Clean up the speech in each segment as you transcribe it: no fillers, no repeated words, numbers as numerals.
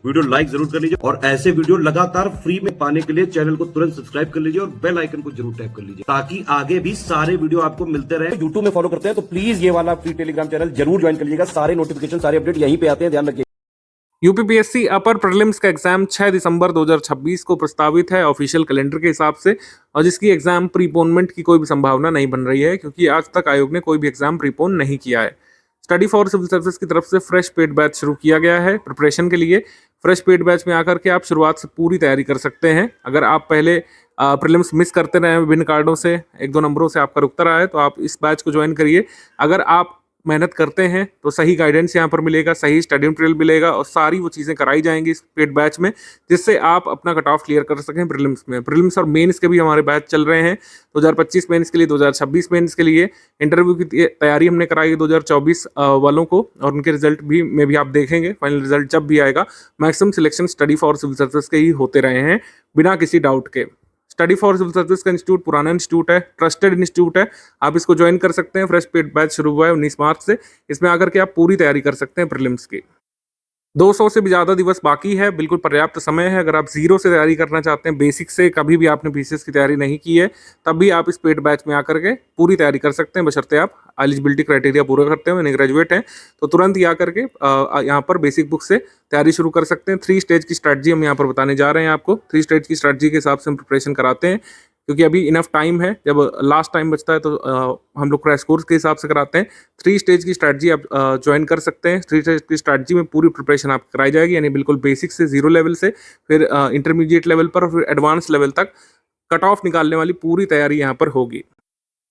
Video like जरूर कर लीजिए और ऐसे वीडियो लगातार फ्री में पाने के लिए चैनल को तुरंत सब्सक्राइब कर लीजिए और बेल आइकन को जरूर टैप कर लीजिए ताकि आगे भी सारे वीडियो आपको मिलते रहे। यूट्यूब में फॉलो करते हैं तो प्लीज ये वाला फ्री टेलीग्राम चैनल जरूर ज्वाइन कर लीजिएगा। सारे नोटिफिकेशन सारे अपडेट यहीं पे आते हैं, ध्यान रखिए। यूपीपीएससी अपर प्रीलिम्स का एग्जाम 6 दिसंबर 2026 को प्रस्तावित है ऑफिशियल कैलेंडर के हिसाब से, और जिसकी एग्जाम प्रीपोनमेंट की कोई भी संभावना नहीं बन रही है क्योंकि आज तक आयोग ने कोई भी एग्जाम प्रीपोन नहीं किया है। स्टडी फॉर सिविल सर्विस की तरफ से फ्रेश पेड बैच शुरू किया गया है प्रिपरेशन के लिए। फ्रेश पेड बैच में आकर के आप शुरुआत से पूरी तैयारी कर सकते हैं। अगर आप पहले प्रीलिम्स मिस करते रहे विभिन्न कारणों से, 1-2 नंबरों से आपका रुकता रहा है, तो आप इस बैच को ज्वाइन करिए। अगर आप मेहनत करते हैं तो सही गाइडेंस यहाँ पर मिलेगा, सही स्टडी मटेरियल मिलेगा और सारी वो चीज़ें कराई जाएंगी इस पेड बैच में, जिससे आप अपना कट ऑफ क्लियर कर सकें प्रीलिम्स में। प्रीलिम्स और मेंस के भी हमारे बैच चल रहे हैं 2025 मेंस के लिए, 2026 मेंस के लिए। इंटरव्यू की तैयारी हमने कराई है 2024 वालों को, और उनके रिजल्ट भी में भी आप देखेंगे फाइनल रिजल्ट जब भी आएगा। Maximum selection study for civil service के ही होते रहे हैं बिना किसी डाउट के। स्टडी फॉर सिविल सर्विस का इंस्टीट्यूट पुराना इंस्टीट्यूट है, ट्रस्टेड इंस्टीट्यूट है, आप इसको ज्वाइन कर सकते हैं। फ्रेश पेड बैच शुरू हुआ है 19 मार्च से। इसमें आकर के आप पूरी तैयारी कर सकते हैं प्रीलिम्स की। 200 से भी ज़्यादा दिवस बाकी है, बिल्कुल पर्याप्त समय है। अगर आप जीरो से तैयारी करना चाहते हैं, बेसिक से कभी भी आपने बीसीएस की तैयारी नहीं की है, तब भी आप इस पेड बैच में आकर के पूरी तैयारी कर सकते हैं, बशर्ते आप एलिजिबिलिटी क्राइटेरिया पूरा करते हो, यानी ग्रेजुएट हैं, तो तुरंत ही आकर के यहाँ पर बेसिक बुक से तैयारी शुरू कर सकते हैं। 3 स्टेज की स्ट्रैटेजी हम यहाँ पर बताने जा रहे हैं आपको। 3 स्टेज की स्ट्रैटेजी के हिसाब से हम प्रिपरेशन कराते हैं क्योंकि अभी इनफ टाइम है। जब लास्ट टाइम बचता है तो हम लोग क्रैश कोर्स के हिसाब से कराते हैं। 3 स्टेज की स्ट्रैटेजी आप ज्वाइन कर सकते हैं। 3 स्टेज की स्ट्रैटेजी में पूरी प्रिपरेशन आप कराई जाएगी, यानी बिल्कुल बेसिक से 0 लेवल से फिर इंटरमीडिएट लेवल पर, फिर एडवांस लेवल तक कट ऑफ निकालने वाली पूरी तैयारी यहाँ पर होगी।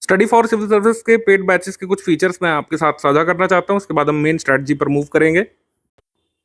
स्टडी फॉर सिविल सर्विस के पेड बैचेस के कुछ फीचर्स मैं आपके साथ साझा करना चाहता हूँ, उसके बाद हम मेन स्ट्रैटेजी पर मूव करेंगे।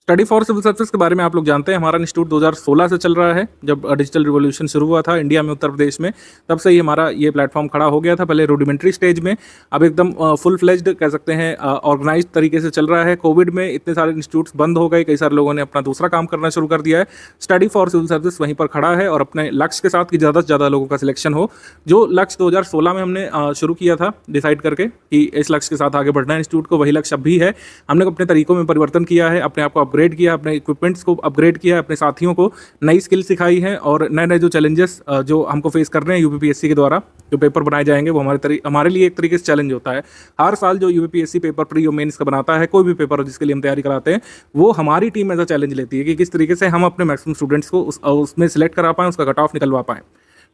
स्टडी फॉर सिविल सर्विस के बारे में आप लोग जानते हैं, हमारा इंस्टीट्यूट 2016 से चल रहा है। जब डिजिटल रिवॉल्यूशन शुरू हुआ था इंडिया में, उत्तर प्रदेश में, तब से ही हमारा ये प्लेटफॉर्म खड़ा हो गया था। पहले रूडिमेंट्री स्टेज में, अब एकदम फुल फ्लेज्ड कह सकते हैं ऑर्गेनाइज्ड तरीके से चल रहा है। कोविड में इतने सारे इंस्टीट्यूट्स बंद हो गए, कई सारे लोगों ने अपना दूसरा काम करना शुरू कर दिया है। स्टडी फॉर सिविल सर्विस वहीं पर खड़ा है और अपने लक्ष्य के साथ कि ज़्यादा से ज़्यादा लोगों का सिलेक्शन हो। जो लक्ष्य 2016 में हमने शुरू किया था डिसाइड करके कि इस लक्ष्य के साथ आगे बढ़ना है इंस्टीट्यूट को, वही लक्ष्य अब भी है। हमने अपने तरीकों में परिवर्तन किया है, अपने आप को अपग्रेड किया, अपने इक्विपमेंट्स को अपग्रेड किया, अपने साथियों को नई स्किल सिखाई है और नए नए जो चैलेंजेस जो हमको फेस कर रहे हैं यूपीपीएससी के द्वारा जो पेपर बनाए जाएंगे, वो हमारे लिए एक तरीके से चैलेंज होता है। हर साल जो यूपीपीएससी पेपर प्री और मेंस का बनाता है, कोई भी पेपर जिसके लिए हम तैयारी कराते हैं, वो हमारी टीम एज अ चैलेंज लेती है कि किस तरीके से हम अपने मैक्सिमम स्टूडेंट्स को उसमें सिलेक्ट करा पाएँ, उसका कट ऑफ निकलवा पाएँ।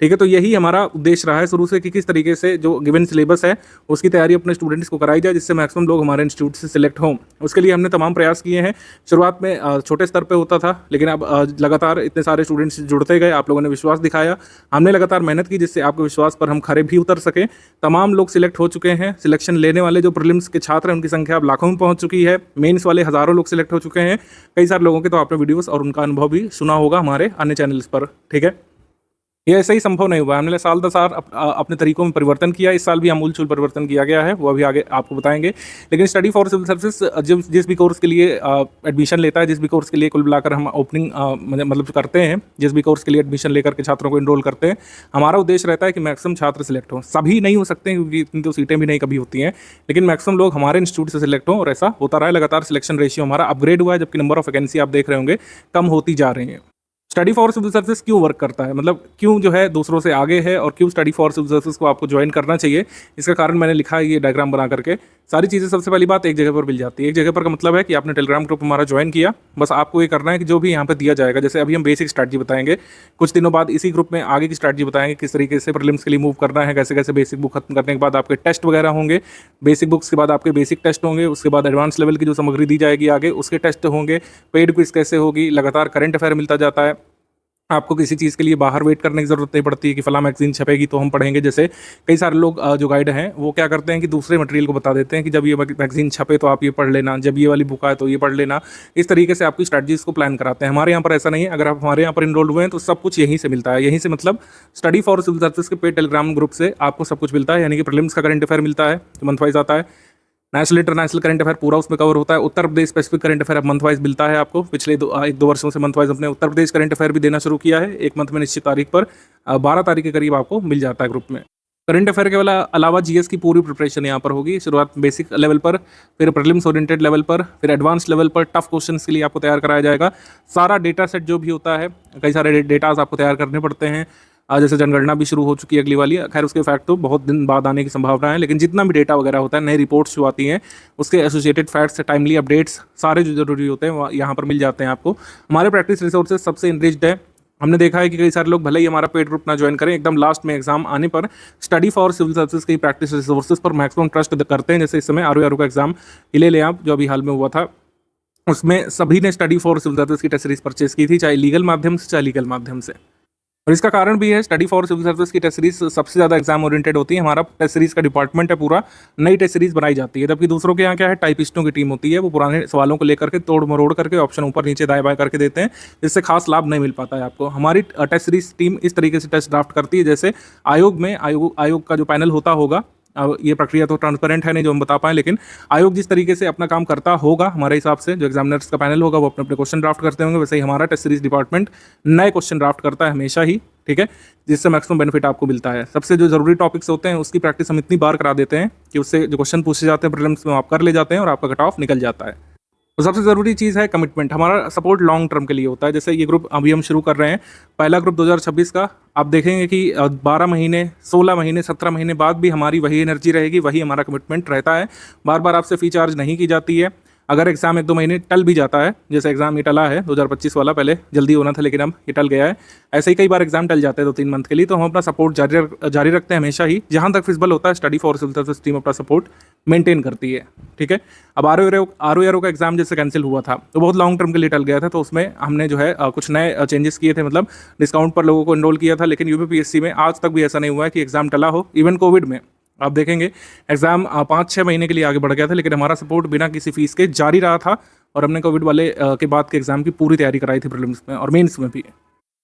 ठीक है, तो यही हमारा उद्देश्य रहा है शुरू से कि किस तरीके से जो गिवन सिलेबस है उसकी तैयारी अपने स्टूडेंट्स को कराई जाए, जिससे मैक्सिमम लोग हमारे इंस्टीट्यूट से सिलेक्ट हों। उसके लिए हमने तमाम प्रयास किए हैं। शुरुआत में छोटे स्तर पे होता था, लेकिन अब लगातार इतने सारे स्टूडेंट्स जुड़ते गए, आप लोगों ने विश्वास दिखाया, हमने लगातार मेहनत की, जिससे आपके विश्वास पर हम खरे भी उतर सकें। तमाम लोग सिलेक्ट हो चुके हैं। सिलेक्शन लेने वाले जो प्रीलिम्स के छात्र हैं उनकी संख्या अब लाखों में पहुँच चुकी है। मेन्स वाले हज़ारों लोग सिलेक्ट हो चुके हैं। कई सारे लोगों के तो आपने वीडियोज़ और उनका अनुभव भी सुना होगा हमारे अन्य चैनल्स पर। ठीक है, ये ऐसा ही संभव नहीं हुआ। हमने साल दर साल अपने तरीकों में परिवर्तन किया। इस साल भी आमूल-चूल परिवर्तन किया गया है, वो अभी आगे आपको बताएंगे। लेकिन स्टडी फॉर सिविल सर्विस जिस भी कोर्स के लिए एडमिशन लेता है, जिस भी कोर्स के लिए कुल मिलाकर हम ओपनिंग मतलब करते हैं, जिस भी कोर्स के लिए एडमिशन लेकर के छात्रों को इनरोल करते हैं, हमारा उद्देश्य रहता है कि मैक्सिमम छात्र सिलेक्ट हों। सभी नहीं हो सकते हैं क्योंकि इतनी तो सीटें भी नहीं कभी होती हैं, लेकिन मैक्सिमम लोग हमारे इंस्टीट्यूट से सिलेक्ट हों, और ऐसा होता रहा है। लगातार सिलेक्शन रेशियो हमारा अपग्रेड हुआ है, जबकि नंबर ऑफ वैकेंसी आप देख रहे होंगे कम होती जा रही हैं। स्टडी फॉर सिविल सर्विस क्यों वर्क करता है, मतलब क्यों जो है दूसरों से आगे है, और क्यों स्टडी फॉर सिविल सर्विस को आपको ज्वाइन करना चाहिए, इसका कारण मैंने लिखा है ये डायग्राम बना करके। सारी चीज़ें सबसे पहली बात एक जगह पर मिल जाती है। एक जगह पर का मतलब है कि आपने टेलीग्राम ग्रुप हमारा ज्वाइन किया, बस आपको ये करना है कि जो भी यहाँ पर दिया जाएगा, जैसे अभी हम बेसिक स्ट्रैटेजी बताएंगे, कुछ दिनों बाद इसी ग्रुप में आगे की स्ट्रैटेजी बताएंगे, किस तरीके से प्रीलिम्स के लिए मूव करना है, कैसे कैसे बेसिक बुक खत्म करने के बाद आपके टेस्ट वगैरह होंगे, बेसिक बुक्स के बाद आपके बेसिक टेस्ट होंगे, उसके बाद एडवांस लेवल की जो सामग्री दी जाएगी आगे उसके टेस्ट होंगे, पेड क्विज कैसे होगी, लगातार करंट अफेयर मिलता जाता है। आपको किसी चीज़ के लिए बाहर वेट करने की ज़रूरत नहीं पड़ती है कि फला मैगजीन छपेगी तो हम पढ़ेंगे। जैसे कई सारे लोग जो गाइड हैं वो क्या करते हैं कि दूसरे मटेरियल को बता देते हैं कि जब ये मैगजीन छपे तो आप ये पढ़ लेना, जब ये वाली बुक आए तो ये पढ़ लेना। इस तरीके से आपकी स्ट्रैटेजीज़ को प्लान कराते हैं। हमारे यहाँ पर ऐसा नहीं है। अगर आप हमारे यहाँ पर इनरोल्ड हुए हैं तो सब कुछ यहीं से मिलता है। यहीं से मतलब स्टडी फॉर सिविल सर्विस के पेड टेलीग्राम ग्रुप से आपको सब कुछ मिलता है, यानी कि प्रीलिम्स का करंट अफेयर मिलता है जो मंथ वाइज आता है, नेशनल इंटरनेशनल करंट अफेयर पूरा उसमें कवर होता है, Uttar Pradesh specific current affair अब मंथ वाइज मिलता है आपको। पिछले 1-2 वर्षों से मंथ वाइज अपने उत्तर प्रदेश करंट अफेयर भी देना शुरू किया है। एक मंथ में निश्चित तारीख पर 12 तारीख के करीब आपको मिल जाता है ग्रुप में। करंट अफेयर के अलावा जीएस की पूरी प्रिपरेशन यहाँ पर होगी। शुरुआत बेसिक लेवल पर, फिर प्रीलिम्स ओरिएंटेड लेवल पर, फिर एडवांस लेवल पर टफ क्वेश्चंस के लिए आपको तैयार कराया जाएगा। सारा डेटा सेट जो भी होता है, कई सारे डेटाज आपको तैयार करने पड़ते हैं। जैसे जनगणना भी शुरू हो चुकी है अगली वाली, खैर उसके फैक्ट तो बहुत दिन बाद आने की संभावना है, लेकिन जितना भी डेटा वगैरह होता है, नई रिपोर्ट्स जो आती हैं, उसके एसोसिएटेड फैक्ट्स, टाइमली अपडेट्स सारे जो जरूरी होते हैं यहाँ पर मिल जाते हैं आपको। हमारे प्रैक्टिस रिसोर्सेज सबसे इनरिच्ड है। हमने देखा है कि कई सारे लोग भले ही हमारा पेड ग्रुप ना ज्वाइन करें, एकदम लास्ट में एग्जाम आने पर स्टडी फॉर सिविल सर्विसेज की प्रैक्टिस रिसोर्सेज पर मैक्सिमम ट्रस्ट करते हैं। जैसे इस समय आरओ का एग्जाम ले लें आप, जो अभी हाल में हुआ था, उसमें सभी ने स्टडी फॉर सिविल सर्विसेज की टेस्ट सीरीज परचेज की थी, चाहे लीगल माध्यम से चाहे लीगल माध्यम से। और इसका कारण भी है, स्टडी फॉर सिविल सर्विस की टेस्ट सीरीज सबसे ज़्यादा एग्जाम ओरिएंटेड होती है। हमारा टेस्ट सीरीज का डिपार्टमेंट है पूरा, नई टेस्ट सीरीज बनाई जाती है, जबकि दूसरों के यहाँ क्या है, टाइपिस्टों की टीम होती है, वो पुराने सवालों को लेकर के तोड़ मरोड़ करके ऑप्शन ऊपर नीचे दाएं बाएं करके देते हैं, जिससे खास लाभ नहीं मिल पाता है आपको। हमारी टेस्ट सीरीज टीम इस तरीके से टेस्ट ड्राफ्ट करती है, जैसे आयोग का जो पैनल होता होगा, अब ये प्रक्रिया तो ट्रांसपेरेंट है नहीं जो हम बता पाएं, लेकिन आयोग जिस तरीके से अपना काम करता होगा हमारे हिसाब से, जो एग्जामिनर्स का पैनल होगा वो अपने अपने क्वेश्चन ड्राफ्ट करते होंगे, वैसे ही हमारा टेस्ट सीरीज डिपार्टमेंट नए क्वेश्चन ड्राफ्ट करता है हमेशा ही, ठीक है, जिससे मैक्सिमम बेनिफिट आपको मिलता है। सबसे जो जरूरी टॉपिक्स होते हैं उसकी प्रैक्टिस हम इतनी बार करा देते हैं कि उससे जो क्वेश्चन पूछे जाते हैं प्रीलिम्स में आप कर ले जाते हैं और आपका कट ऑफ निकल जाता है। तो सबसे ज़रूरी चीज़ है कमिटमेंट। हमारा सपोर्ट लॉन्ग टर्म के लिए होता है। जैसे ये ग्रुप अभी हम शुरू कर रहे हैं, पहला ग्रुप 2026 का, आप देखेंगे कि 12 महीने, 16 महीने, 17 महीने बाद भी हमारी वही एनर्जी रहेगी, वही हमारा कमिटमेंट रहता है। बार बार आपसे फ़ी चार्ज नहीं की जाती है। अगर एग्ज़ाम 1-2 महीने टल भी जाता है, जैसे एग्ज़ाम ये टला है 2025 वाला, पहले जल्दी होना था लेकिन अब ये टल गया है, ऐसे ही कई बार एग्ज़ाम टल जाते हैं 2-3 मंथ के लिए, तो हम अपना सपोर्ट जारी रखते हैं हमेशा ही। जहाँ तक फिजिबल होता है, study for civil service team अपना सपोर्ट मेंटेन करती है, ठीक है। अब आरओ का एग्ज़ाम जैसे कैंसिल हुआ था, तो बहुत लॉन्ग टर्म के लिए टल गया था, तो उसमें हमने जो है कुछ नए चेंजेस किए थे, मतलब डिस्काउंट पर लोगों को एनरोल किया था। लेकिन यूपीपीएससी में आज तक भी ऐसा नहीं हुआ है कि एग्ज़ाम टला हो। इवन कोविड में आप देखेंगे एग्जाम 5-6 महीने के लिए आगे बढ़ गया था, लेकिन हमारा सपोर्ट बिना किसी फीस के जारी रहा था, और हमने कोविड वाले के बाद के एग्जाम की पूरी तैयारी कराई थी, प्रीलिम्स में और मेंस में भी।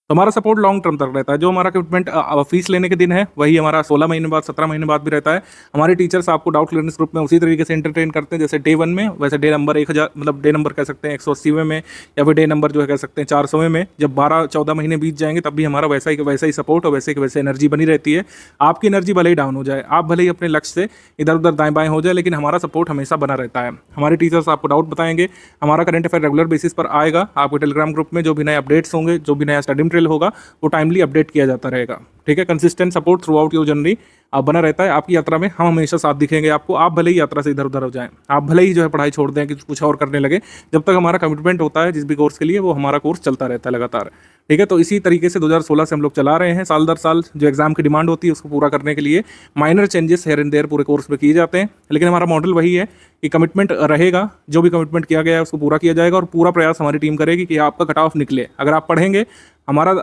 तो हमारा सपोर्ट लॉन्ग टर्म तक रहता है। जो हमारा कमिटमेंट फीस लेने के दिन है, वही हमारा 16 महीने बाद, 17 महीने बाद भी रहता है। हमारे टीचर्स आपको डाउट क्लियरेंस ग्रुप में उसी तरीके से एंटरटेन करते हैं जैसे डे 1 में, वैसे डे नंबर 1000, मतलब डे नंबर कह सकते हैं 180वें में, या फिर डे नंबर जो है कह सकते हैं 400वें में। जब 12-14 महीने बीत जाएंगे तब भी हमारा वैसा ही सपोर्ट और वैसे एनर्जी बनी रहती है। आपकी एनर्जी भले ही डाउन हो जाए, आप भले ही अपने लक्ष्य से इधर उधर दाएं बाएं हो जाए, लेकिन हमारा सपोर्ट हमेशा बना रहता है। हमारे टीचर्स आपको डाउट बताएंगे, हमारा करंट अफेयर रेगुलर बेसिस पर आएगा आपके टेलीग्राम ग्रुप में। जो भी नए अपडेट्स होंगे, जो भी नया स्टडी मटेरियल होगा, वो टाइमली अपडेट किया जाता रहेगा, ठीक है। Consistent support through out your journey बना रहता है। आपकी यात्रा में हम हमेशा साथ दिखेंगे आपको। आप भले ही यात्रा से इधर उधर हो जाएं, आप भले ही जो है पढ़ाई छोड़ दें कि कुछ और करने लगे, जब तक हमारा कमिटमेंट होता है जिस भी कोर्स के लिए, वो हमारा कोर्स चलता रहता है लगातार, ठीक है। तो इसी तरीके से 2016 से हम लोग चला रहे हैं। साल दर साल जो एग्जाम की डिमांड होती है उसको पूरा करने के लिए minor changes here and there पूरे कोर्स में किए जाते हैं, लेकिन हमारा मॉडल वही है कि कमिटमेंट रहेगा। जो भी कमिटमेंट किया गया है उसको पूरा किया जाएगा, और पूरा प्रयास हमारी टीम करेगी कि आपका कट ऑफ निकले। अगर आप पढ़ेंगे, हमारा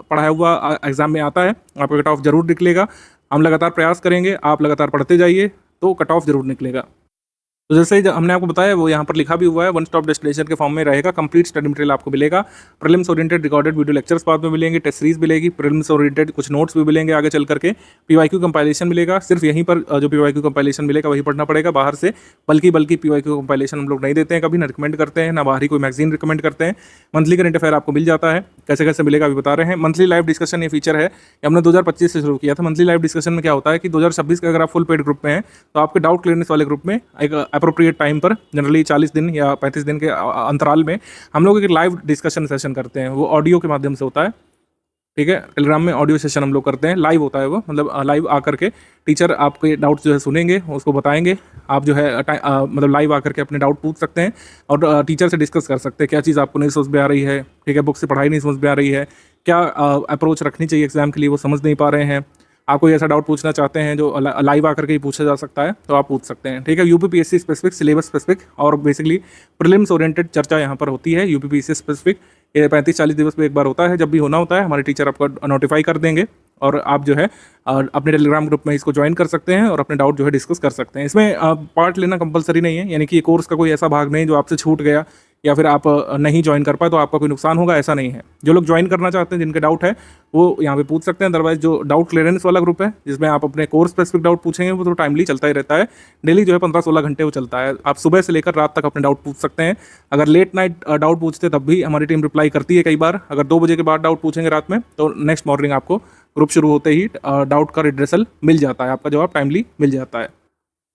पढ़ाया हुआ एग्जाम में आता है, आपका कट ऑफ जरूर निकलेगा। हम लगातार प्रयास करेंगे, आप लगातार पढ़ते जाइए, तो कट ऑफ जरूर निकलेगा। तो जैसे ही हमने आपको बताया, वो यहाँ पर लिखा भी हुआ है, वन स्टॉप डेस्टिनेशन के फॉर्म में रहेगा। कंप्लीट स्टडी मटेरियल आपको मिलेगा। Prelims oriented recorded video lectures बाद में मिलेंगे, टेस्ट सीरीज मिलेगी, प्रीलिम्स ओरिएंटेड कुछ नोट्स भी मिलेंगे आगे चल करके, पीवाईक्यू कंपाइलेशन मिलेगा। सिर्फ यहीं पर जो पीवाईक्यू कंपाइलेशन मिलेगा वही पढ़ना पड़ेगा बाहर से, बल्कि पीवाईक्यू कंपाइलेशन हम लोग नहीं देते हैं, कभी ना रिकमेंड करते हैं, ना बाहरी कोई मैगजीन रिकमेंड करते हैं। मंथली करंट अफेयर आपको मिल जाता है, कैसे कैसे मिलेगा अभी बता रहे हैं। मंथली लाइव डिस्कशन ये फीचर है, ये हमने 2025 से शुरू किया था। मंथली लाइव डिस्कशन में क्या होता है कि 2026 के अगर आप फुल पेड ग्रुप में हैं, तो आपके डाउट क्लियरेंस वाले ग्रुप में एक अप्रोप्रिएट टाइम पर, जनरली 40 दिन या 35 दिन के अंतराल में, हम लोग एक लाइव डिस्कशन सेशन करते हैं। वो ऑडियो के माध्यम से होता है, ठीक है। टेलीग्राम में ऑडियो सेशन हम लोग करते हैं, लाइव होता है वो, मतलब लाइव आकर के टीचर आपके डाउट्स जो है सुनेंगे, उसको बताएंगे। आप जो है मतलब लाइव आकर के अपने डाउट पूछ सकते हैं और टीचर से डिस्कस कर सकते हैं क्या चीज़ आपको नहीं समझ में आ रही है, ठीक है, बुक से पढ़ाई नहीं समझ में आ रही है, क्या अप्रोच रखनी चाहिए एग्जाम के लिए, वो समझ नहीं पा रहे हैं, आप कोई ऐसा डाउट पूछना चाहते हैं जो लाइव आकर के ही पूछा जा सकता है, तो आप पूछ सकते हैं, ठीक है। यूपीपीएससी स्पेसिफिक, सिलेबस स्पेसिफिक और बेसिकली प्रीलिम्स ओरिएंटेड चर्चा यहाँ पर होती है। यूपीपीएससी स्पेसिफिक ये 35-40 दिवस में एक बार होता है, जब भी होना होता है हमारे टीचर आपको नोटिफाई कर देंगे, और आप जो है अपने टेलीग्राम ग्रुप में इसको ज्वाइन कर सकते हैं और अपने डाउट जो है डिस्कस कर सकते हैं। इसमें पार्ट लेना कंपलसरी नहीं है, यानी कि ये कोर्स का कोई ऐसा भाग नहीं जो आपसे छूट गया या फिर आप नहीं ज्वाइन कर पाए तो आपका कोई नुकसान होगा, ऐसा नहीं है। जो लोग ज्वाइन करना चाहते हैं, जिनके डाउट है, वो यहाँ पे पूछ सकते हैं। अदरवाइज जो डाउट क्लियरेंस वाला ग्रुप है, जिसमें आप अपने कोर्स स्पेसिफिक डाउट पूछेंगे, वो तो टाइमली चलता ही रहता है। डेली जो है 15-16 घंटे वो चलता है। आप सुबह से लेकर रात तक अपने डाउट पूछ सकते हैं। अगर लेट नाइट डाउट पूछते तब भी हमारी टीम रिप्लाई करती है कई बार। अगर 2 बजे के बाद डाउट पूछेंगे रात में, तो नेक्स्ट मॉर्निंग आपको ग्रुप शुरू होते ही डाउट का रिड्रेसल मिल जाता है, आपका जवाब टाइमली मिल जाता है।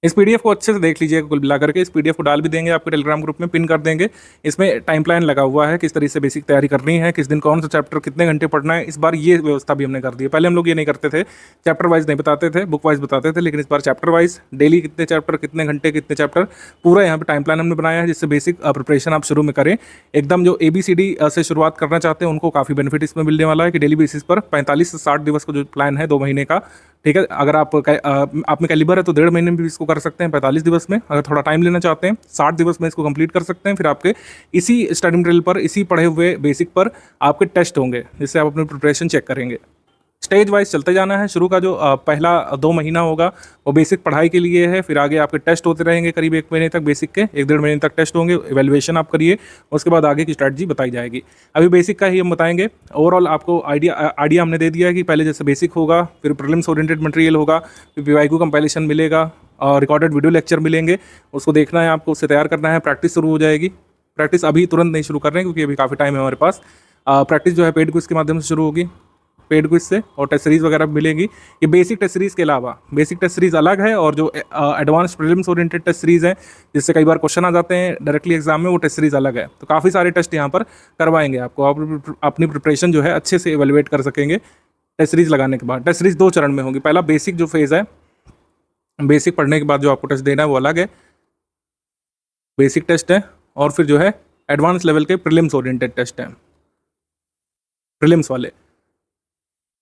इस पीडीएफ को अच्छे से देख लीजिएगा कुल मिला करके। इस पीडीएफ को डाल भी देंगे आपके टेलीग्राम ग्रुप में, पिन कर देंगे। इसमें टाइम प्लान लगा हुआ है, किस तरीके से बेसिक तैयारी करनी है, किस दिन कौन सा चैप्टर कितने घंटे पढ़ना है। इस बार ये व्यवस्था भी हमने कर दी है। पहले हम लोग ये नहीं करते थे, चैप्टर वाइज नहीं बताते थे, बुक वाइज बताते थे, लेकिन इस बार चैप्टर वाइज डेली कितने चैप्टर, कितने घंटे, कितने चैप्टर, पूरा यहाँ पे टाइम प्लान हमने बनाया है, जिससे बेसिक प्रिपरेशन आप शुरू में करें। एकदम जो ABCD से शुरुआत करना चाहते हैं उनको काफ़ी बेनिफिट इसमें मिलने वाला है कि डेली बेसिस पर 45 से 60 दिवस का जो प्लान है 2 महीने का, ठीक है। अगर आप में कैलिबर है तो 1.5 महीने में भी इसको कर सकते हैं, 45 दिवस में। अगर थोड़ा टाइम लेना चाहते हैं 60 दिवस में इसको कंप्लीट कर सकते हैं। फिर आपके इसी स्टडी मटेरियल पर, इसी पढ़े हुए बेसिक पर आपके टेस्ट होंगे, जिससे आप अपनी प्रिपरेशन चेक करेंगे। स्टेज वाइज चलते जाना है। शुरू का जो पहला 2 महीना होगा वो बेसिक पढ़ाई के लिए है। फिर आगे आपके टेस्ट होते रहेंगे करीब 1 महीने तक, बेसिक के 1-1.5 महीने तक टेस्ट होंगे, इवैल्यूएशन आप करिए, उसके बाद आगे की स्ट्रैटेजी बताई जाएगी। अभी बेसिक का ही हम बताएंगे। ओवरऑल आपको आइडिया हमने दे दिया है कि पहले जैसे बेसिक होगा, फिर प्रीलिम्स ओरिएंटेड मटेरियल होगा, फिर PYQ कंपाइलेशन मिलेगा और रिकॉर्डेड वीडियो लेक्चर मिलेंगे, उसको देखना है आपको, उससे तैयार करना है। प्रैक्टिस शुरू हो जाएगी। प्रैक्टिस अभी तुरंत नहीं शुरू कर रहे हैं क्योंकि अभी काफ़ी टाइम है हमारे पास। प्रैक्टिस जो है पेड क्विज के माध्यम से शुरू होगी, पेड क्विज से, और टेस्ट सीरीज वगैरह मिलेंगी। ये बेसिक टेस्ट सीरीज के अलावा, बेसिक टेस्ट सीरीज अलग है, और जो advance prelims oriented test series है, जिससे कई बार क्वेश्चन आ जाते हैं डायरेक्टली एग्जाम में, वो टेस्ट सीरीज अलग है। तो काफ़ी सारे टेस्ट यहाँ पर करवाएंगे आपको, आप अपनी प्रिपरेशन जो है अच्छे से एवेलुएट कर सकेंगे टेस्ट सीरीज लगाने के बाद। टेस्ट सीरीज 2 चरण में होगी। पहला बेसिक जो फेज़ है, बेसिक पढ़ने के बाद जो आपको टेस्ट देना है वो अलग है, बेसिक टेस्ट है, और फिर जो है एडवांस लेवल के प्रीलिम्स ओरिएंटेड टेस्ट हैं, प्रीलिम्स वाले।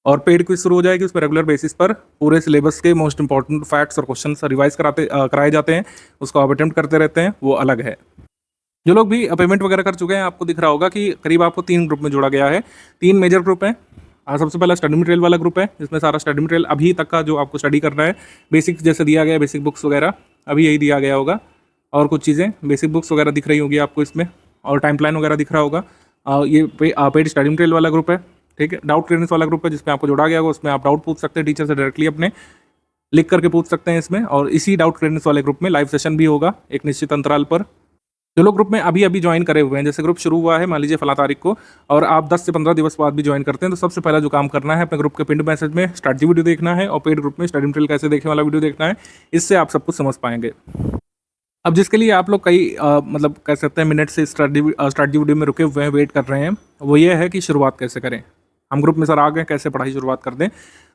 और पेड क्विज शुरू हो जाएगी, उसमें रेगुलर बेसिस पर पूरे सिलेबस के मोस्ट इंपॉर्टेंट फैक्ट्स और क्वेश्चन रिवाइज कराए जाते हैं, उसको आप अटेम्प्ट करते रहते हैं, वो अलग है। जो लोग भी पेमेंट वगैरह कर चुके हैं, आपको दिख रहा होगा कि करीब आपको 3 ग्रुप में जोड़ा गया है। 3 मेजर ग्रुप हैं। सबसे पहला स्टडी मटेरियल वाला ग्रुप है, जिसमें सारा स्टडी मटेरियल अभी तक का जो आपको स्टडी करना है, बेसिक जैसे दिया गया, बेसिक बुक्स वगैरह अभी यही दिया गया होगा, और कुछ चीज़ें बेसिक बुक्स वगैरह दिख रही होगी आपको इसमें, और टाइम प्लान वगैरह दिख रहा होगा। ये पेड स्टडी मटेरियल वाला ग्रुप है, ठीक है। डाउट क्लियरेंस वाला ग्रुप है, जिसमें आपको जोड़ा गया होगा, उसमें आप डाउट पूछ सकते हैं टीचर से डायरेक्टली, अपने लिख करके पूछ सकते हैं इसमें। और इसी डाउट क्लियरेंस वाले ग्रुप में लाइव सेशन भी होगा एक निश्चित अंतराल पर। जो लोग ग्रुप में अभी ज्वाइन करे हुए हैं, जैसे ग्रुप शुरू हुआ है मान लीजिए फला तारीख को, और आप 10 से 15 दिवस बाद भी ज्वाइन करते हैं, तो सबसे पहला जो काम करना है, अपने ग्रुप के पिंड मैसेज में स्ट्रैटेजी वीडियो देखना है, और पेड ग्रुप में स्टडी मटेरियल कैसे देखने वाला वीडियो देखना है। इससे आप सब कुछ समझ पाएंगे। अब जिसके लिए आप लोग कई मतलब कह सकते हैं मिनट से स्ट्रैटेजी वीडियो में रुके हुए हैं, वेट कर रहे हैं, वो ये है कि शुरुआत कैसे करें। हम ग्रुप में सर आ गए, कैसे पढ़ाई शुरुआत कर दें।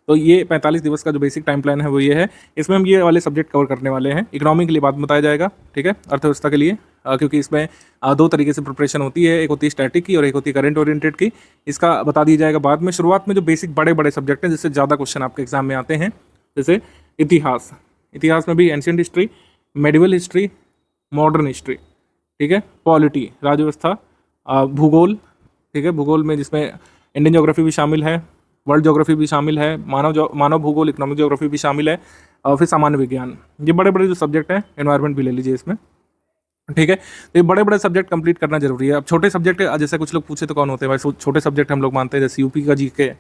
तो ये 45 दिवस का जो बेसिक टाइम प्लान है वो ये है। इसमें हम ये वाले सब्जेक्ट कवर करने वाले हैं। इकोनॉमी के लिए बाद में बताया जाएगा, ठीक है, अर्थव्यवस्था के लिए, क्योंकि इसमें 2 तरीके से प्रिपरेशन होती है, एक होती है स्टैटिक की और एक होती है करंट ओरिएंटेड की। इसका बता दिया जाएगा बाद में। शुरुआत में जो बेसिक बड़े बड़े सब्जेक्ट हैं, जिससे ज़्यादा क्वेश्चन आपके एग्जाम में आते हैं, जैसे इतिहास, इतिहास में भी ancient history, medieval history, modern history, ठीक है, पॉलिटी, राज्य व्यवस्था, भूगोल, ठीक है, भूगोल में जिसमें इंडियन ज्योग्राफी भी शामिल है, वर्ल्ड ज्योग्राफी भी शामिल है, मानव भूगोल, इकोनॉमिक ज्योग्राफी भी शामिल है, और फिर सामान्य विज्ञान। ये बड़े बड़े जो सब्जेक्ट हैं, एनवायरनमेंट भी ले लीजिए इसमें, ठीक है। तो ये बड़े बड़े सब्जेक्ट कंप्लीट करना जरूरी है। अब छोटे सब्जेक्ट, जैसे कुछ लोग पूछे तो कौन होते हैं भाई, छोटे सब्जेक्ट हम लोग मानते हैं, जैसे यूपी का जीके,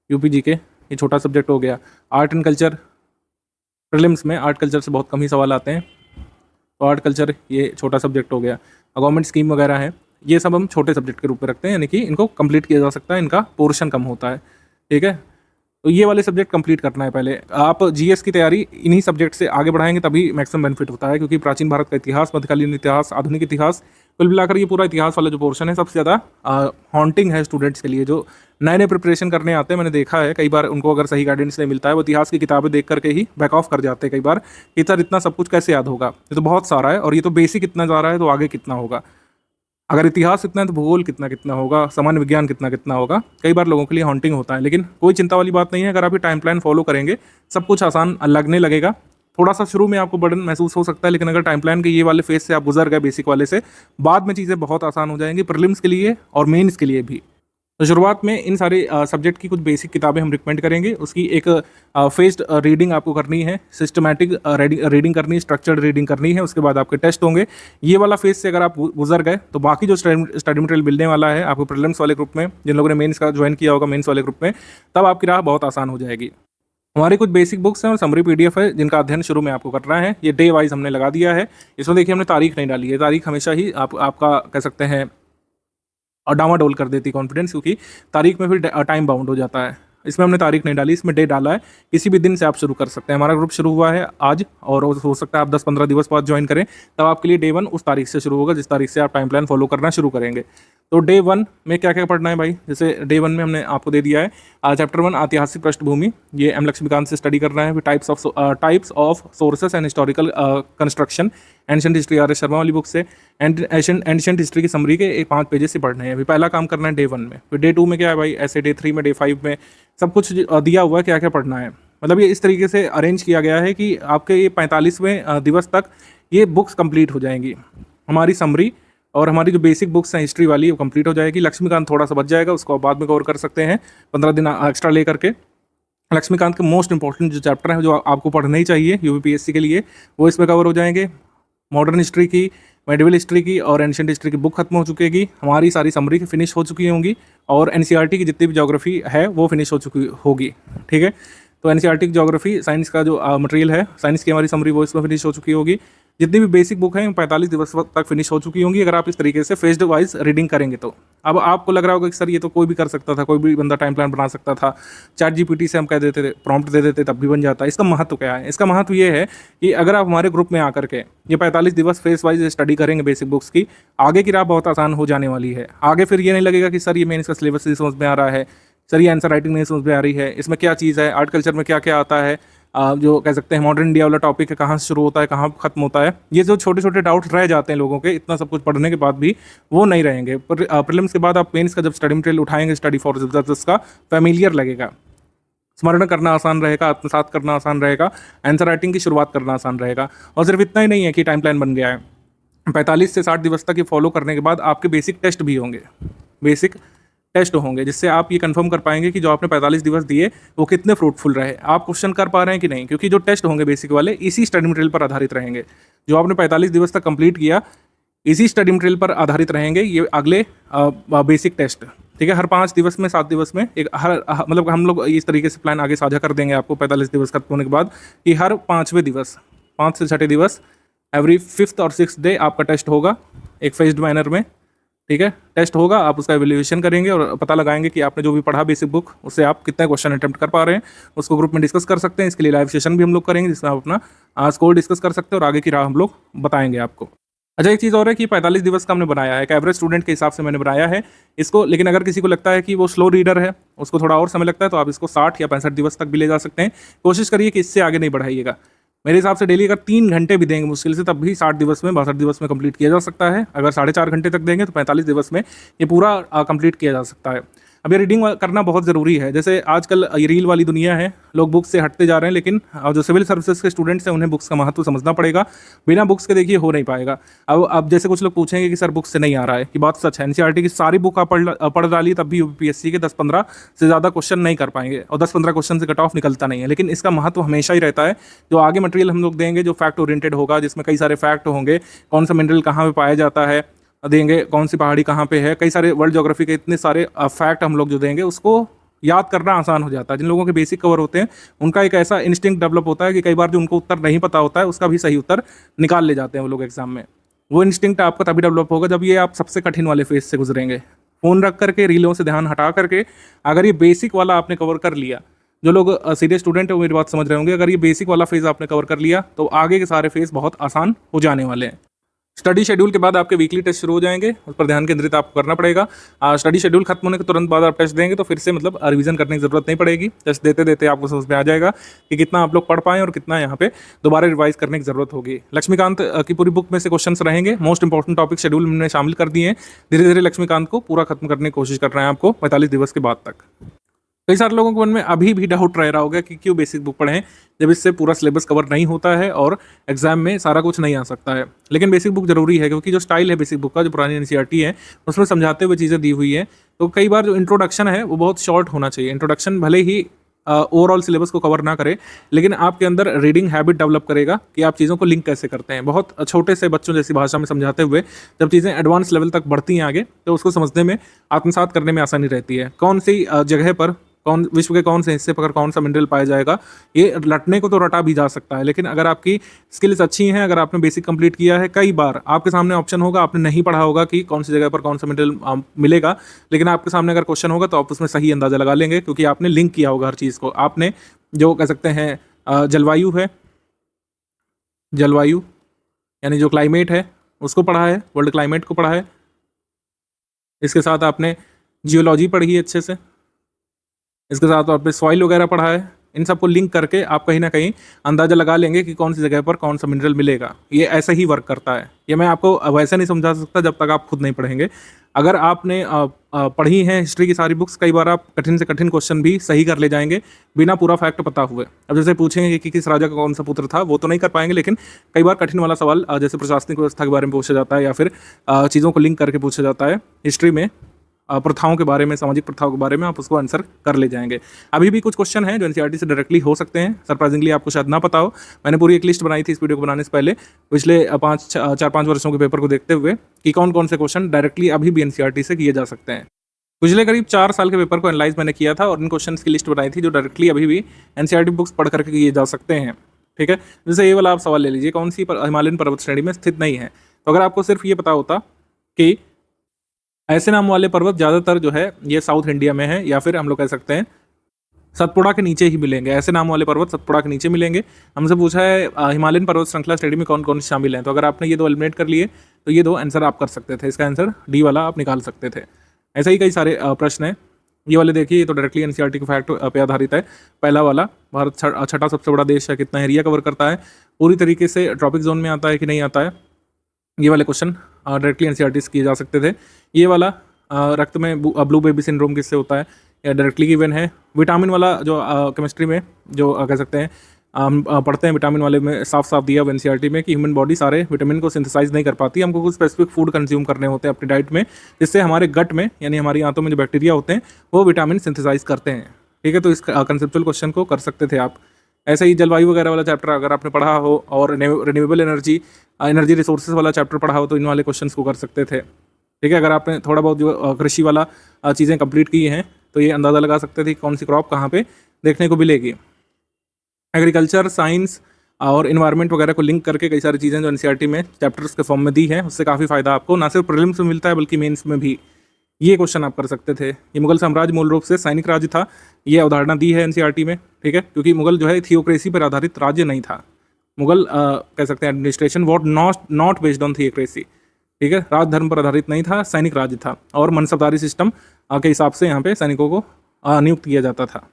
यूपी जीके, ये छोटा सब्जेक्ट हो गया। आर्ट एंड कल्चर, प्रीलिम्स में आर्ट कल्चर से बहुत कम ही सवाल आते हैं, तो आर्ट कल्चर ये छोटा सब्जेक्ट हो गया। गवर्नमेंट स्कीम वगैरह है, ये सब हम छोटे सब्जेक्ट के रूप में रखते हैं, यानी कि इनको कंप्लीट किया जा सकता है, इनका पोर्शन कम होता है, ठीक है। तो ये वाले सब्जेक्ट कंप्लीट करना है पहले। आप जीएस की तैयारी इन्हीं सब्जेक्ट से आगे बढ़ाएंगे तभी मैक्सिमम बेनिफिट होता है, क्योंकि प्राचीन भारत का इतिहास, मध्यकालीन इतिहास, आधुनिक इतिहास, कुल मिलाकर ये पूरा इतिहास वाला जो पोर्शन है सबसे ज़्यादा हॉन्टिंग है स्टूडेंट्स के लिए, जो नए नए प्रिपरेशन करने आते हैं। मैंने देखा है कई बार उनको अगर सही गाइडेंस नहीं मिलता है, वो इतिहास की किताबें देख करके ही बैक ऑफ कर जाते हैं कई बार, कि सर इतना सब कुछ कैसे याद होगा, ये तो बहुत सारा है, और ये तो बेसिक इतना जा रहा है, तो आगे कितना होगा। अगर इतिहास इतना है तो भूगोल कितना कितना होगा, सामान्य विज्ञान कितना कितना होगा। कई बार लोगों के लिए हॉन्टिंग होता है, लेकिन कोई चिंता वाली बात नहीं है। अगर आप ये टाइम प्लान फॉलो करेंगे, सब कुछ आसान लगने लगेगा। थोड़ा सा शुरू में आपको बर्डन महसूस हो सकता है, लेकिन अगर टाइम प्लान के ये वाले फेज से आप गुजर गए, बेसिक वाले से, बाद में चीज़ें बहुत आसान हो जाएंगी, प्रीलिम्स के लिए और मेंस के लिए भी। तो शुरुआत में इन सारे सब्जेक्ट की कुछ बेसिक किताबें हम रिकमेंड करेंगे। उसकी एक फेस्ड रीडिंग आपको करनी है, सिस्टमैटिक रीडिंग करनी है, स्ट्रक्चर्ड रीडिंग करनी है। उसके बाद आपके टेस्ट होंगे। ये वाला फेज से अगर आप गुजर गए तो बाकी जो स्टडी मटेरियल मिलने वाला है आपको प्रीलिम्स वाले ग्रुप में, जिन लोगों ने मेंस का ज्वाइन किया होगा मेंस वाले ग्रुप में, तब आपकी राह बहुत आसान हो जाएगी। हमारी कुछ बेसिक बुक्स हैं और समरी पीडीएफ है, जिनका अध्ययन शुरू में आपको करना है। ये डे वाइज हमने लगा दिया है। इसमें देखिए हमने तारीख नहीं डाली है, तारीख हमेशा ही आपका कह सकते हैं और डामाडोल कर देती कॉन्फिडेंस, क्योंकि तारीख में फिर टाइम बाउंड हो जाता है। इसमें हमने तारीख नहीं डाली, इसमें डेट डाला है। किसी भी दिन से आप शुरू कर सकते हैं। हमारा ग्रुप शुरू हुआ है आज, और हो सकता है आप 10-15 दिवस बाद ज्वाइन करें, तब आपके लिए डे 1 उस तारीख से शुरू होगा जिस तारीख से आप टाइम प्लान फॉलो करना शुरू करेंगे। तो डे 1 में क्या क्या पढ़ना है भाई, जैसे डे 1 में हमने आपको दे दिया है चैप्टर 1 ऐतिहासिक पृष्ठभूमि, ये एम लक्ष्मीकांत से स्टडी करना है। Types of sources and historical construction, ancient history R S Sharma वाली बुक से, एंशिएंट हिस्ट्री की समरी के 5 पेजेस से पढ़ने हैं। अभी पहला काम करना है डे 1 में। फिर डे 2 में क्या है भाई, ऐसे डे 3 में, डे 5 में सब कुछ दिया हुआ है क्या क्या पढ़ना है। मतलब ये इस तरीके से अरेंज किया गया है कि आपके ये 45वें दिवस तक ये बुक्स कंप्लीट हो जाएंगी। हमारी समरी और हमारी जो बेसिक बुक्स हैं हिस्ट्री वाली, वो कंप्लीट हो जाएगी। लक्ष्मीकांत थोड़ा सा बच जाएगा, उसको आप बाद में कवर कर सकते हैं 15 दिन एक्स्ट्रा ले करके। लक्ष्मीकांत के मोस्ट इंपॉर्टेंट जो चैप्टर है, जो आपको पढ़ना ही चाहिए यूपीएससी के लिए, वो इसमें कवर हो जाएंगे। मॉडर्न हिस्ट्री की, मेडिवल हिस्ट्री की और एंशिएंट हिस्ट्री की बुक खत्म हो चुकेगी। हमारी सारी समरी फिनिश हो चुकी होंगी, और एनसीईआरटी की जितनी भी ज्योग्राफी है वो फिनिश हो चुकी होगी। ठीक है, तो एनसीईआरटी की ज्योग्राफी, साइंस का जो मटेरियल है, साइंस की हमारी समरी, वो इसमें फिनिश हो चुकी होगी। जितनी भी बेसिक बुक हैं 45 दिवस तक फिनिश हो चुकी होंगी, अगर आप इस तरीके से फेज्ड वाइज रीडिंग करेंगे तो। अब आपको लग रहा होगा कि सर ये तो कोई भी कर सकता था, कोई भी बंदा टाइम प्लान बना सकता था, चैट जीपीटी से हम कह देते थे, प्रॉम्प्ट दे देते तब भी बन जाता है। इसका महत्व क्या है? इसका महत्व ये है कि अगर आप हमारे ग्रुप में आकर के ये 45 दिवस फेज वाइज स्टडी करेंगे बेसिक बुक्स की, आगे की राह बहुत आसान हो जाने वाली है। आगे फिर ये नहीं लगेगा कि सर ये मेन इसका सिलेबस नहीं समझ में आ रहा है, सर ये आंसर राइटिंग नहीं समझ में आ रही है, इसमें क्या चीज़ है, आर्ट कल्चर में क्या क्या आता है, जो कह सकते हैं मॉडर्न इंडिया वाला टॉपिक है, कहाँ से शुरू होता है, कहाँ खत्म होता है। ये जो छोटे छोटे डाउट्स रह जाते हैं लोगों के, इतना सब कुछ पढ़ने के बाद भी, वो नहीं रहेंगे। पर प्रीलिम्स के बाद आप मेंस का जब स्टडी मटेरियल उठाएंगे, स्टडी फॉर रिजल्ट्स का फैमिलियर लगेगा, स्मरण करना आसान रहेगा, आत्मसात करना आसान रहेगा, आंसर राइटिंग की शुरुआत करना आसान रहेगा। और सिर्फ इतना ही नहीं है कि टाइम प्लान बन गया है, 45 से 60 दिवस तक ये फॉलो करने के बाद आपके बेसिक टेस्ट भी होंगे, बेसिक टेस्ट होंगे, जिससे आप ये कंफर्म कर पाएंगे कि जो आपने 45 दिवस दिए वो कितने फ्रूटफुल रहे, आप क्वेश्चन कर पा रहे हैं कि नहीं। क्योंकि जो टेस्ट होंगे बेसिक वाले इसी स्टडी मटेरियल पर आधारित रहेंगे। जो आपने 45 दिवस तक कंप्लीट किया इसी स्टडी मटेरियल पर आधारित रहेंगे ये अगले बेसिक टेस्ट। ठीक है, हर 5 दिवस में, 7 दिवस में एक मतलब हम लोग इस तरीके से प्लान आगे साझा कर देंगे आपको 45 दिवस खत्म होने के बाद, कि हर 5वें दिवस, 5 से 6 दिवस, एवरी 5th और 6th डे आपका टेस्ट होगा एक फेज्ड मैनर में। ठीक है, टेस्ट होगा, आप उसका एवेल्यूएशन करेंगे और पता लगाएंगे कि आपने जो भी पढ़ा बेसिक बुक, उससे आप कितने क्वेश्चन अटेम्प्ट कर पा रहे हैं। उसको ग्रुप में डिस्कस कर सकते हैं। इसके लिए लाइव सेशन भी हम लोग करेंगे, जिसमें आप अपना स्कोर डिस्कस कर सकते हैं और आगे की राह हम लोग बताएंगे आपको। अच्छा, एक चीज़ और है कि 45 दिवस का हमने बनाया है, एक एवरेज स्टूडेंट के हिसाब से मैंने बनाया है इसको। लेकिन अगर किसी को लगता है कि वो स्लो रीडर है, उसको थोड़ा और समय लगता है, तो आप इसको 60 या 65 दिवस तक भी ले जा सकते हैं। कोशिश करिए कि इससे आगे नहीं बढ़ाइएगा। मेरे हिसाब से डेली अगर 3 घंटे भी देंगे मुश्किल से, तब भी 60 दिवस में, 62 दिवस में कंप्लीट किया जा सकता है। अगर 4.5 घंटे तक देंगे तो 45 दिवस में ये पूरा कंप्लीट किया जा सकता है। अब ये रीडिंग करना बहुत ज़रूरी है। जैसे आजकल ये रील वाली दुनिया है, लोग बुक्स से हटते जा रहे हैं, लेकिन जो सिविल सर्विसेज के स्टूडेंट्स हैं उन्हें बुक्स का महत्व समझना पड़ेगा। बिना बुक्स के देखिए हो नहीं पाएगा। अब जैसे कुछ लोग पूछेंगे कि सर बुक्स से नहीं आ रहा है, कि बात सच है। एनसीईआरटी की सारी बुक आप पढ़ डालिए तब भी यूपीएससी के 10-15 से ज़्यादा क्वेश्चन नहीं कर पाएंगे, और 10-15 क्वेश्चन से कट ऑफ निकलता नहीं है। लेकिन इसका महत्व हमेशा ही रहता है। जो आगे मटेरियल हम लोग देंगे जो फैक्ट ओरिएंटेड होगा, जिसमें कई सारे फैक्ट होंगे, कौन सा मिनरल कहाँ पे पाया जाता है देंगे, कौन सी पहाड़ी कहाँ पे है, कई सारे वर्ल्ड ज्योग्राफी के इतने सारे फैक्ट हम लोग जो देंगे, उसको याद करना आसान हो जाता है। जिन लोगों के बेसिक कवर होते हैं उनका एक ऐसा इंस्टिंक्ट डेवलप होता है कि कई बार जो उनको उत्तर नहीं पता होता है उसका भी सही उत्तर निकाल ले जाते हैं वो लोग एग्जाम में। वो इंस्टिंक्ट आपका तभी डेवलप होगा जब ये आप सबसे कठिन वाले फेज से गुजरेंगे। फ़ोन रख करके, रीलों से ध्यान हटा करके, अगर ये बेसिक वाला आपने कवर कर लिया, जो लोग सीरियस स्टूडेंट है वो मेरी बात समझ रहे होंगे, अगर ये बेसिक वाला फेज़ आपने कवर कर लिया तो आगे के सारे फेज़ बहुत आसान हो जाने वाले हैं। स्टडी शेड्यूल के बाद आपके वीकली टेस्ट शुरू हो जाएंगे, उस पर ध्यान केंद्रित आपको करना पड़ेगा। स्टडी शेड्यूल खत्म होने के तुरंत बाद आप टेस्ट देंगे तो फिर से मतलब रिवीजन करने की ज़रूरत नहीं पड़ेगी। टेस्ट देते देते आपको समझ में आ जाएगा कि कितना आप लोग पढ़ पाएँ और कितना यहाँ पे दोबारा रिवाइज करने की ज़रूरत होगी। लक्ष्मीकांत की पूरी बुक में से क्वेश्चंस रहेंगे, मोस्ट इंपॉर्टेंट टॉपिक शेड्यूल में हमने शामिल कर दिए हैं। धीरे धीरे लक्ष्मीकांत को पूरा खत्म करने की कोशिश कर रहे हैं आपको 45 दिवस के बाद तक। कई सारे लोगों के मन में अभी भी डाउट रह रहा होगा कि क्यों बेसिक बुक पढ़ें जब इससे पूरा सिलेबस कवर नहीं होता है और एग्जाम में सारा कुछ नहीं आ सकता है। लेकिन बेसिक बुक जरूरी है, क्योंकि जो स्टाइल है बेसिक बुक का, जो पुरानी एनसीईआरटी है उसमें समझाते हुए चीज़ें दी हुई हैं। तो कई बार जो इंट्रोडक्शन है वो बहुत शॉर्ट होना चाहिए। इंट्रोडक्शन भले ही ओवरऑल सिलेबस को कवर ना करे, लेकिन आपके अंदर रीडिंग हैबिट डेवलप करेगा कि आप चीज़ों को लिंक कैसे करते हैं। बहुत छोटे से बच्चों जैसी भाषा में समझाते हुए जब चीज़ें एडवांस लेवल तक बढ़ती हैं आगे, तो उसको समझने में, आत्मसात करने में आसानी रहती है। कौन सी जगह पर विश्व के कौन से हिस्से पर कौन सा मिनरल पाया जाएगा, ये रटने को तो रटा भी जा सकता है, लेकिन अगर आपकी स्किल्स अच्छी हैं, अगर आपने बेसिक कंप्लीट किया है, कई बार आपके सामने ऑप्शन होगा, आपने नहीं पढ़ा होगा कि कौन सी जगह पर कौन सा मिनरल मिलेगा, लेकिन आपके सामने अगर क्वेश्चन होगा तो आप उसमें सही अंदाजा लगा लेंगे, क्योंकि आपने लिंक किया होगा हर चीज़ को। आपने जो कह सकते हैं जलवायु है, जलवायु यानी जो क्लाइमेट है उसको पढ़ा है, वर्ल्ड क्लाइमेट को पढ़ा है। इसके साथ आपने जियोलॉजी पढ़ी है अच्छे से, इसके साथ आपने सॉइल वगैरह पढ़ा है। इन सबको लिंक करके आप कहीं ना कहीं अंदाज़ा लगा लेंगे कि कौन सी जगह पर कौन सा मिनरल मिलेगा। ये ऐसा ही वर्क करता है, ये मैं आपको वैसे नहीं समझा सकता जब तक आप खुद नहीं पढ़ेंगे। अगर आपने पढ़ी हैं हिस्ट्री की सारी बुक्स, कई बार आप कठिन से कठिन क्वेश्चन भी सही कर ले जाएंगे बिना पूरा फैक्ट पता हुए। अब जैसे पूछेंगे कि किस राजा का कौन सा पुत्र था, वो तो नहीं कर पाएंगे, लेकिन कई बार कठिन वाला सवाल जैसे प्रशासनिक व्यवस्था के बारे में पूछा जाता है, या फिर चीज़ों को लिंक करके पूछा जाता है हिस्ट्री में, प्रथाओं के बारे में, सामाजिक प्रथाओं के बारे में, आप उसको आंसर कर ले जाएंगे। अभी भी कुछ क्वेश्चन हैं जो एनसीईआरटी से डायरेक्टली हो सकते हैं, सरप्राइजिंगली आपको शायद ना पता हो। मैंने पूरी एक लिस्ट बनाई थी इस वीडियो को बनाने से पहले, पिछले 4-5 वर्षों के पेपर को देखते हुए, कि कौन कौन से क्वेश्चन डायरेक्टली अभी भी एनसीईआरटी से किए जा सकते हैं। पिछले करीब 4 साल के पेपर को एनालाइज मैंने किया था और इन क्वेश्चन की लिस्ट बनाई थी जो डायरेक्टली अभी भी एनसीईआरटी बुक्स पढ़ करके किए जा सकते हैं। ठीक है, जैसे ये वाला आप सवाल ले लीजिए, कौन सी हिमालयन पर्वत श्रेणी में स्थित नहीं है। तो अगर आपको सिर्फ ये पता होता कि ऐसे नाम वाले पर्वत ज़्यादातर जो है ये साउथ इंडिया में है, या फिर हम लोग कह सकते हैं सतपुड़ा के नीचे ही मिलेंगे, ऐसे नाम वाले पर्वत सतपुड़ा के नीचे मिलेंगे। हमसे पूछा है हिमालयन पर्वत श्रृंखला श्रेणी में कौन कौन शामिल हैं, तो अगर आपने ये 2 एलिमिनेट कर लिए तो ये 2 आंसर आप कर सकते थे, इसका आंसर डी वाला आप निकाल सकते थे। ऐसे ही कई सारे प्रश्न हैं। ये वाले देखिए, ये तो डायरेक्टली एनसीईआरटी के फैक्ट पे आधारित है। पहला वाला, भारत छठा सबसे बड़ा देश है, कितना एरिया कवर करता है, पूरी तरीके से ट्रॉपिक जोन में आता है कि नहीं आता है। ये वाले क्वेश्चन डायरेक्टली एनसीईआरटी से किए जा सकते थे। ये वाला रक्त में ब्लू बेबी सिंड्रोम किससे होता है, या डायरेक्टली गिवन है। विटामिन वाला जो केमिस्ट्री में जो कह सकते हैं हम पढ़ते हैं, विटामिन वाले में साफ साफ दिया हुआ एनसीईआरटी में कि ह्यूमन बॉडी सारे विटामिन को सिंथेसाइज नहीं कर पाती, हमको कुछ स्पेसिफिक फूड कंज्यूम करने होते हैं अपनी डाइट में, जिससे हमारे गट में यानी हमारी आंतों में जो बैक्टीरिया होते हैं वो विटामिन सिंथेसाइज करते हैं। ठीक है, तो इस कंसेप्चुअल क्वेश्चन को कर सकते थे आप। ऐसे ही जलवायु वगैरह वाला चैप्टर अगर आपने पढ़ा हो, और रिन्यूएबल एनर्जी रिसोर्सेज वाला चैप्टर पढ़ा हो, तो इन वाले क्वेश्चन को कर सकते थे। ठीक है, अगर आपने थोड़ा बहुत जो कृषि वाला चीज़ें कंप्लीट की हैं तो ये अंदाज़ा लगा सकते थे कौन सी क्रॉप कहाँ पे देखने को मिलेगी। एग्रीकल्चर, साइंस और इन्वायरमेंट वगैरह को लिंक करके कई सारी चीज़ें जो एनसीईआरटी में चैप्टर्स के फॉर्म में दी हैं, उससे काफ़ी फ़ायदा आपको ना सिर्फ प्रीलिम्स में मिलता है बल्कि मेंस में भी ये क्वेश्चन आप कर सकते थे। ये मुगल साम्राज्य मूल रूप से सैनिक राज्य था, ये अवधारणा दी है एनसीईआरटी में। ठीक है, क्योंकि मुगल जो है थियोक्रेसी पर आधारित राज्य नहीं था। मुगल कह सकते हैं administration what not based on theocracy. ठीक है, राज धर्म पर आधारित नहीं था, सैनिक राज्य था, और मनसबदारी सिस्टम के हिसाब से यहाँ पे सैनिकों को नियुक्त किया जाता था।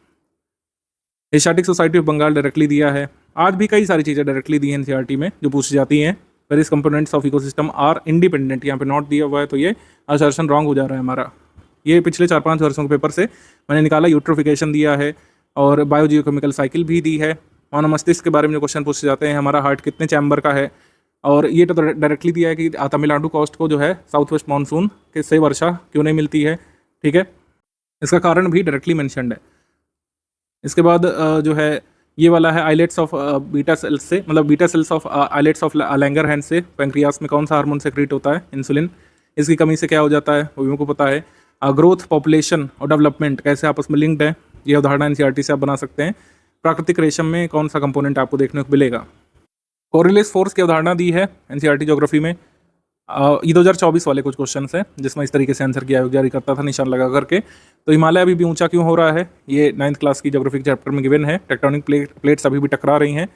Asiatic Society of Bengal directly दिया है। आज भी कई सारी चीज़ें डायरेक्टली दी हैं एनसीईआरटी में जो पूछी जाती हैं। Various components of ecosystem are independent, यहाँ पे नॉट दिया हुआ है तो ये असर्शन रॉन्ग हो जा रहा है हमारा। ये पिछले 4-5 वर्षों के पेपर से मैंने निकाला। यूट्रोफिकेशन दिया है और बायोजियोकेमिकल साइकिल भी दी है। मानव मस्तिष्क के बारे में जो क्वेश्चन पूछे जाते हैं, हमारा हार्ट कितने चैम्बर का है, और ये तो डायरेक्टली दिया है कि तमिलनाडु कोस्ट को जो है साउथ वेस्ट मानसून के से वर्षा क्यों नहीं मिलती है। ठीक है, इसका कारण भी डायरेक्टली मेंशन्ड है। इसके बाद जो है ये वाला है आइलेट्स ऑफ बीटा सेल्स से, मतलब beta cells of islets of Langerhans से पैंक्रियास में कौन सा हार्मोन सेक्रेट होता है, इंसुलिन। इसकी कमी से क्या हो जाता है वो भी मुझको पता है। ग्रोथ, पॉपुलेशन और डेवलपमेंट कैसे आपस में लिंक्ड है, ये उदाहरण एनसीईआरटी से आप बना सकते हैं। प्राकृतिक रेशम में कौन सा कंपोनेंट आपको देखने को मिलेगा। कोरिलेस फोर्स की अवधारणा दी है एनसीईआरटी ज्योग्राफी में। ये 2024 वाले कुछ क्वेश्चन है जिसमें इस तरीके से आंसर की आयोग जारी करता था निशान लगा करके। तो हिमालय अभी भी ऊंचा क्यों हो रहा है, ये 9th क्लास की ज्योग्राफी चैप्टर में गिवन है। टेक्टोनिक प्लेट्स अभी भी टकरा रही हैं।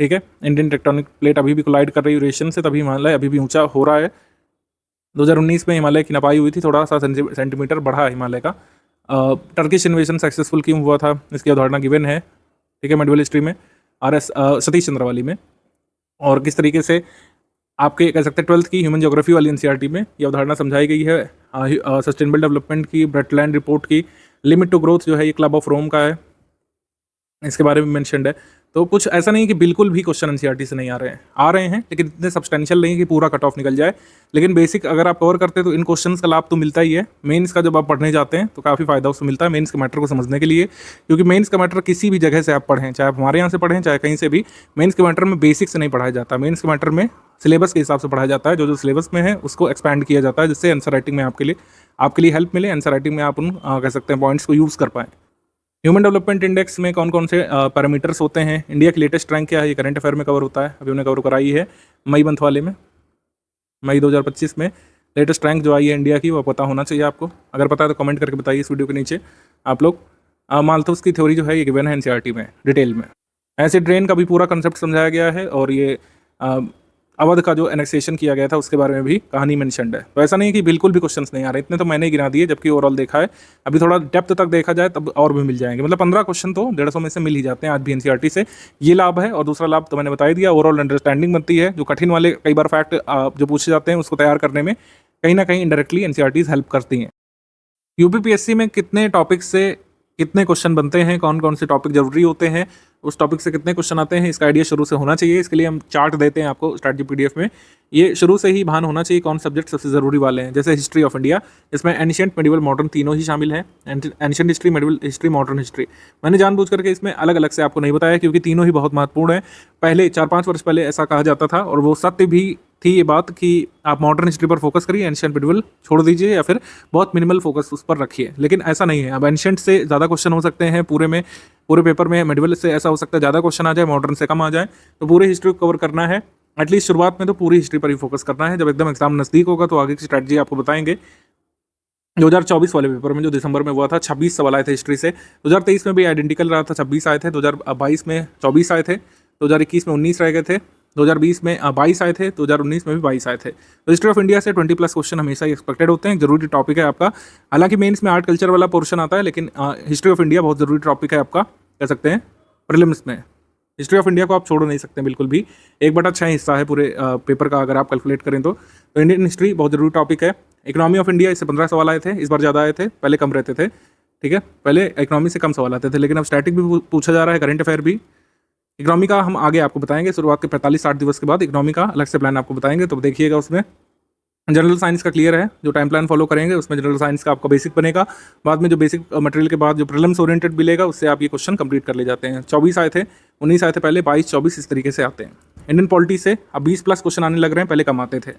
ठीक है, इंडियन टेक्टोनिक प्लेट अभी भी कोलाइड कर रही है यूरेशियन से, तभी हिमालय अभी भी ऊंचा हो रहा है। 2019 में हिमालय की नपाई हुई थी, थोड़ा सा सेंटीमीटर बढ़ा हिमालय का। टर्किश इन्वेजन सक्सेसफुल क्यों हुआ था, इसकी अवधारणा गिवन है। ठीक है, मेडिवल हिस्ट्री में RS सतीश चंद्रवाली में। और किस तरीके से आपके कह सकते हैं 12th की ह्यूमन ज्योग्राफी वाली एनसीईआरटी में ये अवधारणा समझाई गई है सस्टेनेबल डेवलपमेंट की, ब्रेटलैंड रिपोर्ट की। लिमिट टू ग्रोथ जो है ये क्लब ऑफ रोम का है, इसके बारे में मेंशन्ड है। तो कुछ ऐसा नहीं कि बिल्कुल भी क्वेश्चन एनसीईआरटी से नहीं आ रहे हैं, लेकिन इतने सब्सटेंशियल नहीं कि पूरा कट ऑफ निकल जाए। लेकिन बेसिक अगर आप कवर करते हैं तो इन क्वेश्चंस का लाभ तो मिलता ही है। मेंस का जब आप पढ़ने जाते हैं तो काफ़ी फायदा उससे मिलता है मेंस के मैटर को समझने के लिए, क्योंकि मेंस का मैटर किसी भी जगह से आप पढ़ें, चाहे आप हमारे यहाँ से पढ़ें चाहे कहीं से भी, मेंस के मैटर में बेसिक से नहीं पढ़ाया जाता। मेंस के मैटर में सिलेबस के हिसाब से पढ़ाया जाता है। जो सिलेबस में है उसको एक्सपैंड किया जाता है, जिससे आंसर राइटिंग में आपके लिए हेल्प मिले, आंसर राइटिंग में आप उन कह सकते हैं पॉइंट्स को यूज़ कर पाएँ। ह्यूमन डेवलपमेंट इंडेक्स में कौन कौन से पैरामीटर्स होते हैं, इंडिया की लेटेस्ट रैंक क्या है, ये करंट अफेयर में कवर होता है, अभी उन्हें कवर कराई है मई मंथ वाले में, मई 2025 में लेटेस्ट रैंक जो आई है इंडिया की वो पता होना चाहिए आपको। अगर पता है तो कमेंट करके बताइए इस वीडियो के नीचे आप लोग। माल्थस की थ्योरी जो है ये गिवन है एनसीईआरटी में डिटेल में। एसिड रेन का भी पूरा कंसेप्ट समझाया गया है और ये अवध का जो एनेक्सेशन किया गया था उसके बारे में भी कहानी मेंशन्ड है। तो ऐसा नहीं है कि बिल्कुल भी क्वेश्चंस नहीं आ रहे, इतने तो मैंने ही गिना दिए, जबकि ओवरऑल देखा है अभी थोड़ा डेप्थ तक देखा जाए तब और भी मिल जाएंगे। मतलब 15 क्वेश्चन तो 150 में से मिल ही जाते हैं आज भी एनसीईआरटी से। ये लाभ है। और दूसरा लाभ तो मैंने बता ही दिया, ओवरऑल अंडरस्टैंडिंग बनती है। जो कठिन वाले कई बार फैक्ट जो पूछे जाते हैं उसको तैयार करने में कहीं ना कहीं इनडायरेक्टली एनसीईआरटीज हेल्प करती हैं। यूपीपीएससी में कितने टॉपिक से कितने क्वेश्चन बनते हैं, कौन कौन से टॉपिक जरूरी होते हैं, उस टॉपिक से कितने क्वेश्चन आते हैं, इसका आइडिया शुरू से होना चाहिए। इसके लिए हम चार्ट देते हैं आपको स्ट्रैटेजी पीडीएफ में। ये शुरू से ही भान होना चाहिए कौन सब्जेक्ट सबसे ज़रूरी वाले हैं। जैसे हिस्ट्री ऑफ इंडिया, इसमें एंशिएंट, मेडिवल, मॉडर्न तीनों ही शामिल हैं। Ancient history, medieval history, modern history. मैंने जानबूझ करके इसमें अलग अलग से आपको नहीं बताया क्योंकि तीनों ही बहुत महत्वपूर्ण हैं। पहले 4-5 वर्ष पहले ऐसा कहा जाता था और वो सत्य भी थी ये बात कि आप मॉडर्न हिस्ट्री पर फोकस करिए, एंशिएंट मेडिवल छोड़ दीजिए या फिर बहुत मिनिमल फोकस उस पर रखिए। लेकिन ऐसा नहीं है। अब एंशिएंट से ज़्यादा क्वेश्चन हो सकते हैं पूरे पेपर में। मेडिवल से ऐसा हो सकता है ज़्यादा क्वेश्चन आ जाए, मॉडर्न से कम आ जाए। तो पूरी हिस्ट्री को कवर करना है। एटलीस्ट शुरुआत में तो पूरी हिस्ट्री पर ही फोकस करना है। जब एकदम एग्जाम नज़दीक होगा तो आगे की स्ट्रैटेजी आपको बताएंगे। 2024 वाले पेपर में जो दिसंबर में हुआ था 26 सवाल आए थे हिस्ट्री से। 2023 में भी आइडेंटिकल रहा था, 26 आए थे। 2022 में 24 आए थे। 2021 में 19 रह गए थे। 2020 में 22 आए थे। 2019 में भी 22 आए थे। तो हिस्ट्री ऑफ इंडिया से 20+ क्वेश्चन हमेशा ही एक्सपेक्टेड होते हैं। जरूरी टॉपिक है आपका। हालांकि मेंस में आर्ट कल्चर वाला पोर्शन आता है, लेकिन हिस्ट्री ऑफ इंडिया बहुत जरूरी टॉपिक है आपका, कह सकते हैं प्रीलिम्स में। हिस्ट्री ऑफ इंडिया को आप छोड़ नहीं सकते बिल्कुल भी। 1/6 हिस्सा है पूरे पेपर का अगर आप कैलकुलेट करें तो इंडियन हिस्ट्री बहुत जरूरी टॉपिक है। इकोनॉमी ऑफ इंडिया, इससे 15 सवाल आए थे, इस बार ज़्यादा आए थे, पहले कम रहते थे। ठीक है, पहले इकोनॉमी से कम सवाल आते थे, लेकिन अब स्टैटिक भी पूछा जा रहा है, करंट अफेयर भी। इकोनॉमी का हम आगे आपको बताएंगे, शुरुआत के 45-60 दिवस के बाद इकोनॉमी का अलग से प्लान आपको बताएंगे, तो देखिएगा। उसमें जनरल साइंस का क्लियर है, जो टाइम प्लान फॉलो करेंगे उसमें जनरल साइंस का आपका बेसिक बनेगा। बाद में जो बेसिक मटेरियल के बाद जो प्रीलिम्स ओरिएंटेड मिलेगा उससे आप ये क्वेश्चन कंप्लीट कर ले जाते हैं। 24 आए थे, 19 आए थे पहले, 22-24 इस तरीके से आते हैं। इंडियन पॉलिटी से अब 20+ क्वेश्चन आने लग रहे हैं, पहले कम आते थे।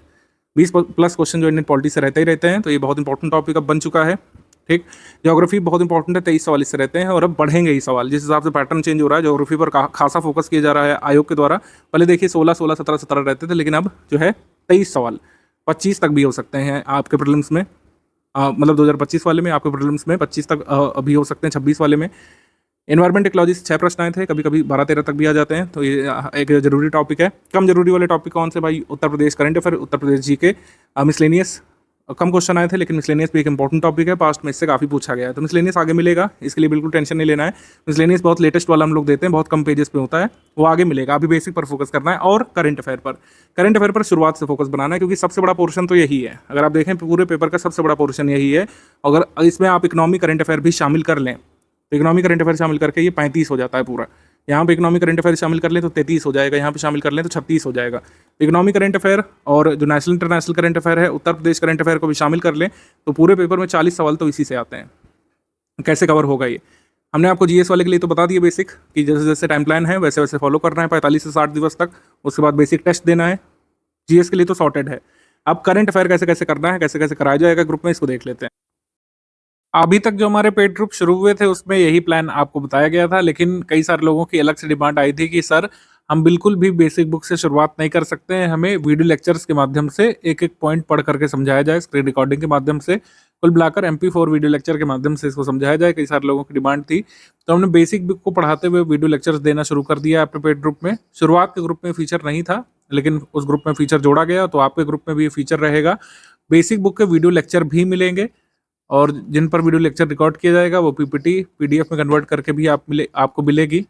20+ क्वेश्चन जो इंडियन पॉलिटी से रहते ही रहते हैं, तो ये बहुत इंपॉर्टेंट टॉपिक अब बन चुका है। ठीक, ज्योग्राफी बहुत इंपॉर्टेंट है, 23 सवाल इससे रहते हैं और अब बढ़ेंगे ही सवाल। जिस हिसाब से पैटर्न चेंज हो रहा है, ज्योग्राफी पर खासा फोकस किया जा रहा है आयोग के द्वारा। पहले देखिए 16, 17 रहते थे, लेकिन अब जो है 23 सवाल, 25 तक भी हो सकते हैं आपके प्रीलिम्स में। मतलब 2025 वाले में आपके प्रीलिम्स में 25 तक अभी हो सकते हैं, 26 वाले में। एनवायरमेंट इकोलॉजी से 6 प्रश्न आए थे, कभी कभी 12-13 तक भी आ जाते हैं, तो ये एक जरूरी टॉपिक है। कम जरूरी वाले टॉपिक कौन से भाई? Uttar Pradesh current affair, Uttar Pradesh GK, miscellaneous कम क्वेश्चन आए थे, लेकिन मिसलेनियस भी एक इंपॉर्टेंट टॉपिक है, पास्ट में इससे काफ़ी पूछा गया है। तो मिसलेनियस आगे मिलेगा, इसके लिए बिल्कुल टेंशन नहीं लेना है। मिसलेनियस बहुत लेटेस्ट वाला हम लोग देते हैं, बहुत कम पेजेस पे होता है, वो आगे मिलेगा। अभी बेसिक पर फोकस करना है और करंट अफेयर पर शुरुआत से फोकस बनाना है, क्योंकि सबसे बड़ा पोर्शन तो यही है। अगर आप देखें पूरे पेपर का सबसे बड़ा पोर्शन यही है। अगर इसमें आप इकोनॉमी करंट अफेयर भी शामिल कर लें तो इकोनॉमी करंट अफेयर शामिल करके ये 35 हो जाता है पूरा। यहाँ पे इकोनॉमी करंट अफेयर शामिल कर लें तो 33 हो जाएगा, यहाँ पे शामिल कर लें तो 36 हो जाएगा। इकोनॉमी करंट अफेयर और जो नेशनल इंटरनेशनल करंट अफेयर है, उत्तर प्रदेश करंट अफेयर को भी शामिल कर लें तो पूरे पेपर में 40 सवाल तो इसी से आते हैं। कैसे कवर होगा ये हमने आपको जीएस वाले के लिए तो बता दिया बेसिक, कि जैसे जैसे टाइम प्लान है वैसे वैसे फॉलो करना है 45 से 60 दिवस तक। उसके बाद बेसिक टेस्ट देना है। जीएस के लिए तो सॉर्टेड है। अब करंट अफेयर कैसे कैसे करना है, कैसे कैसे कराया जाएगा ग्रुप में, इसको देख लेते हैं। अभी तक जो हमारे पेड ग्रुप शुरू हुए थे उसमें यही प्लान आपको बताया गया था, लेकिन कई सारे लोगों की अलग से डिमांड आई थी कि सर हम बिल्कुल भी बेसिक बुक से शुरुआत नहीं कर सकते हैं, हमें वीडियो लेक्चर्स के माध्यम से एक एक पॉइंट पढ़ करके समझाया जाए, स्क्रीन रिकॉर्डिंग के माध्यम से, कुल मिलाकर MP4 वीडियो लेक्चर के माध्यम से इसको समझाया जाए। कई सारे लोगों की डिमांड थी, तो हमने बेसिक बुक को पढ़ाते हुए वीडियो लेक्चर्स देना शुरू कर दिया अपने पेड ग्रुप में। शुरुआत के ग्रुप में फीचर नहीं था, लेकिन उस ग्रुप में फीचर जोड़ा गया, तो आपके ग्रुप में भी ये फीचर रहेगा। बेसिक बुक के वीडियो लेक्चर भी मिलेंगे और जिन पर वीडियो लेक्चर रिकॉर्ड किया जाएगा वो PPT PDF में कन्वर्ट करके भी आपको मिलेगी,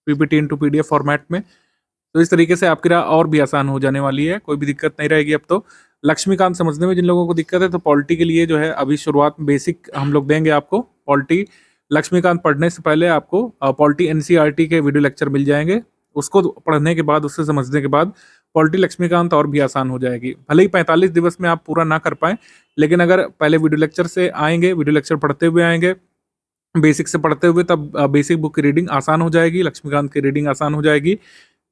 PPT इंटू PDF फॉर्मेट में। तो इस तरीके से आपकी राह और भी आसान हो जाने वाली है, कोई भी दिक्कत नहीं रहेगी अब तो। लक्ष्मीकांत समझने में जिन लोगों को दिक्कत है, तो पॉलिटी के लिए जो है अभी शुरुआत में बेसिक हम लोग देंगे आपको। पॉलिटी लक्ष्मीकांत पढ़ने से पहले आपको पॉलिटी NCERT के वीडियो लेक्चर मिल जाएंगे। उसको पढ़ने के बाद, उससे समझने के बाद पॉलिटी लक्ष्मीकांत और भी आसान हो जाएगी। भले ही 45 दिवस में आप पूरा ना कर पाएँ, लेकिन अगर पहले वीडियो लेक्चर से आएंगे, वीडियो लेक्चर पढ़ते हुए आएंगे, बेसिक से पढ़ते हुए, तब बेसिक बुक की रीडिंग आसान हो जाएगी, लक्ष्मीकांत की रीडिंग आसान हो जाएगी।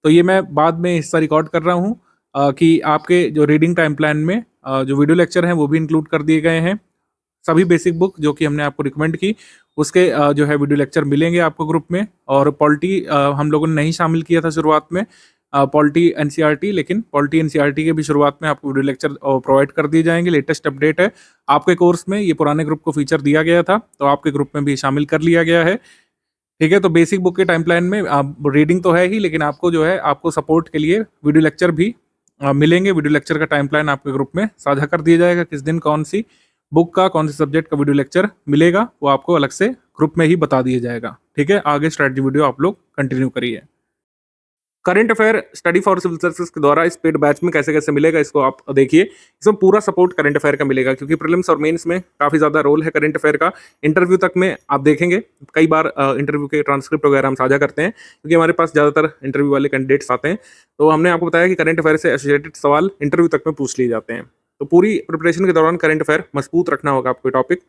तो ये मैं बाद में हिस्सा रिकॉर्ड कर रहा हूँ कि आपके जो रीडिंग टाइम प्लान में जो वीडियो लेक्चर हैं वो भी इंक्लूड कर दिए गए हैं। सभी बेसिक बुक जो कि हमने आपको रिकमेंड की उसके जो है वीडियो लेक्चर मिलेंगे आपको ग्रुप में। और पॉलिटी हम लोगों ने नहीं शामिल किया था शुरुआत में, पॉलिटी एनसीईआरटी, लेकिन पॉलिटी एनसीईआरटी के भी शुरुआत में आपको वीडियो लेक्चर प्रोवाइड कर दिए जाएंगे। लेटेस्ट अपडेट है आपके कोर्स में, ये पुराने ग्रुप को फीचर दिया गया था तो आपके ग्रुप में भी शामिल कर लिया गया है। ठीक है, तो बेसिक बुक के टाइम प्लान में आप रीडिंग तो है ही, लेकिन आपको जो है आपको सपोर्ट के लिए वीडियो लेक्चर भी मिलेंगे। वीडियो लेक्चर का टाइम प्लान आपके ग्रुप में साझा कर दिया जाएगा, किस दिन कौन सी बुक का कौन से सब्जेक्ट का वीडियो लेक्चर मिलेगा वो आपको अलग से ग्रुप में ही बता दिया जाएगा। ठीक है, आगे स्ट्रैटेजी वीडियो आप लोग कंटिन्यू करिए। Current affair study for civil services के द्वारा इस पेड बैच में कैसे कैसे मिलेगा इसको आप देखिए। इसमें पूरा सपोर्ट करंट अफेयर का मिलेगा, क्योंकि प्रीलिम्स और मेंस में काफी ज्यादा रोल है करंट अफेयर का। इंटरव्यू तक में आप देखेंगे कई बार इंटरव्यू के ट्रांसक्रिप्ट वगैरह हम साझा करते हैं, क्योंकि हमारे पास ज्यादातर इंटरव्यू वाले कैंडिडेट्स आते हैं। तो हमने आपको बताया कि करंट अफेयर से एसोसिएटेड सवाल इंटरव्यू तक में पूछ लिए जाते हैं। तो पूरी प्रिपरेशन के दौरान करंट अफेयर मजबूत रखना होगा आपको टॉपिक।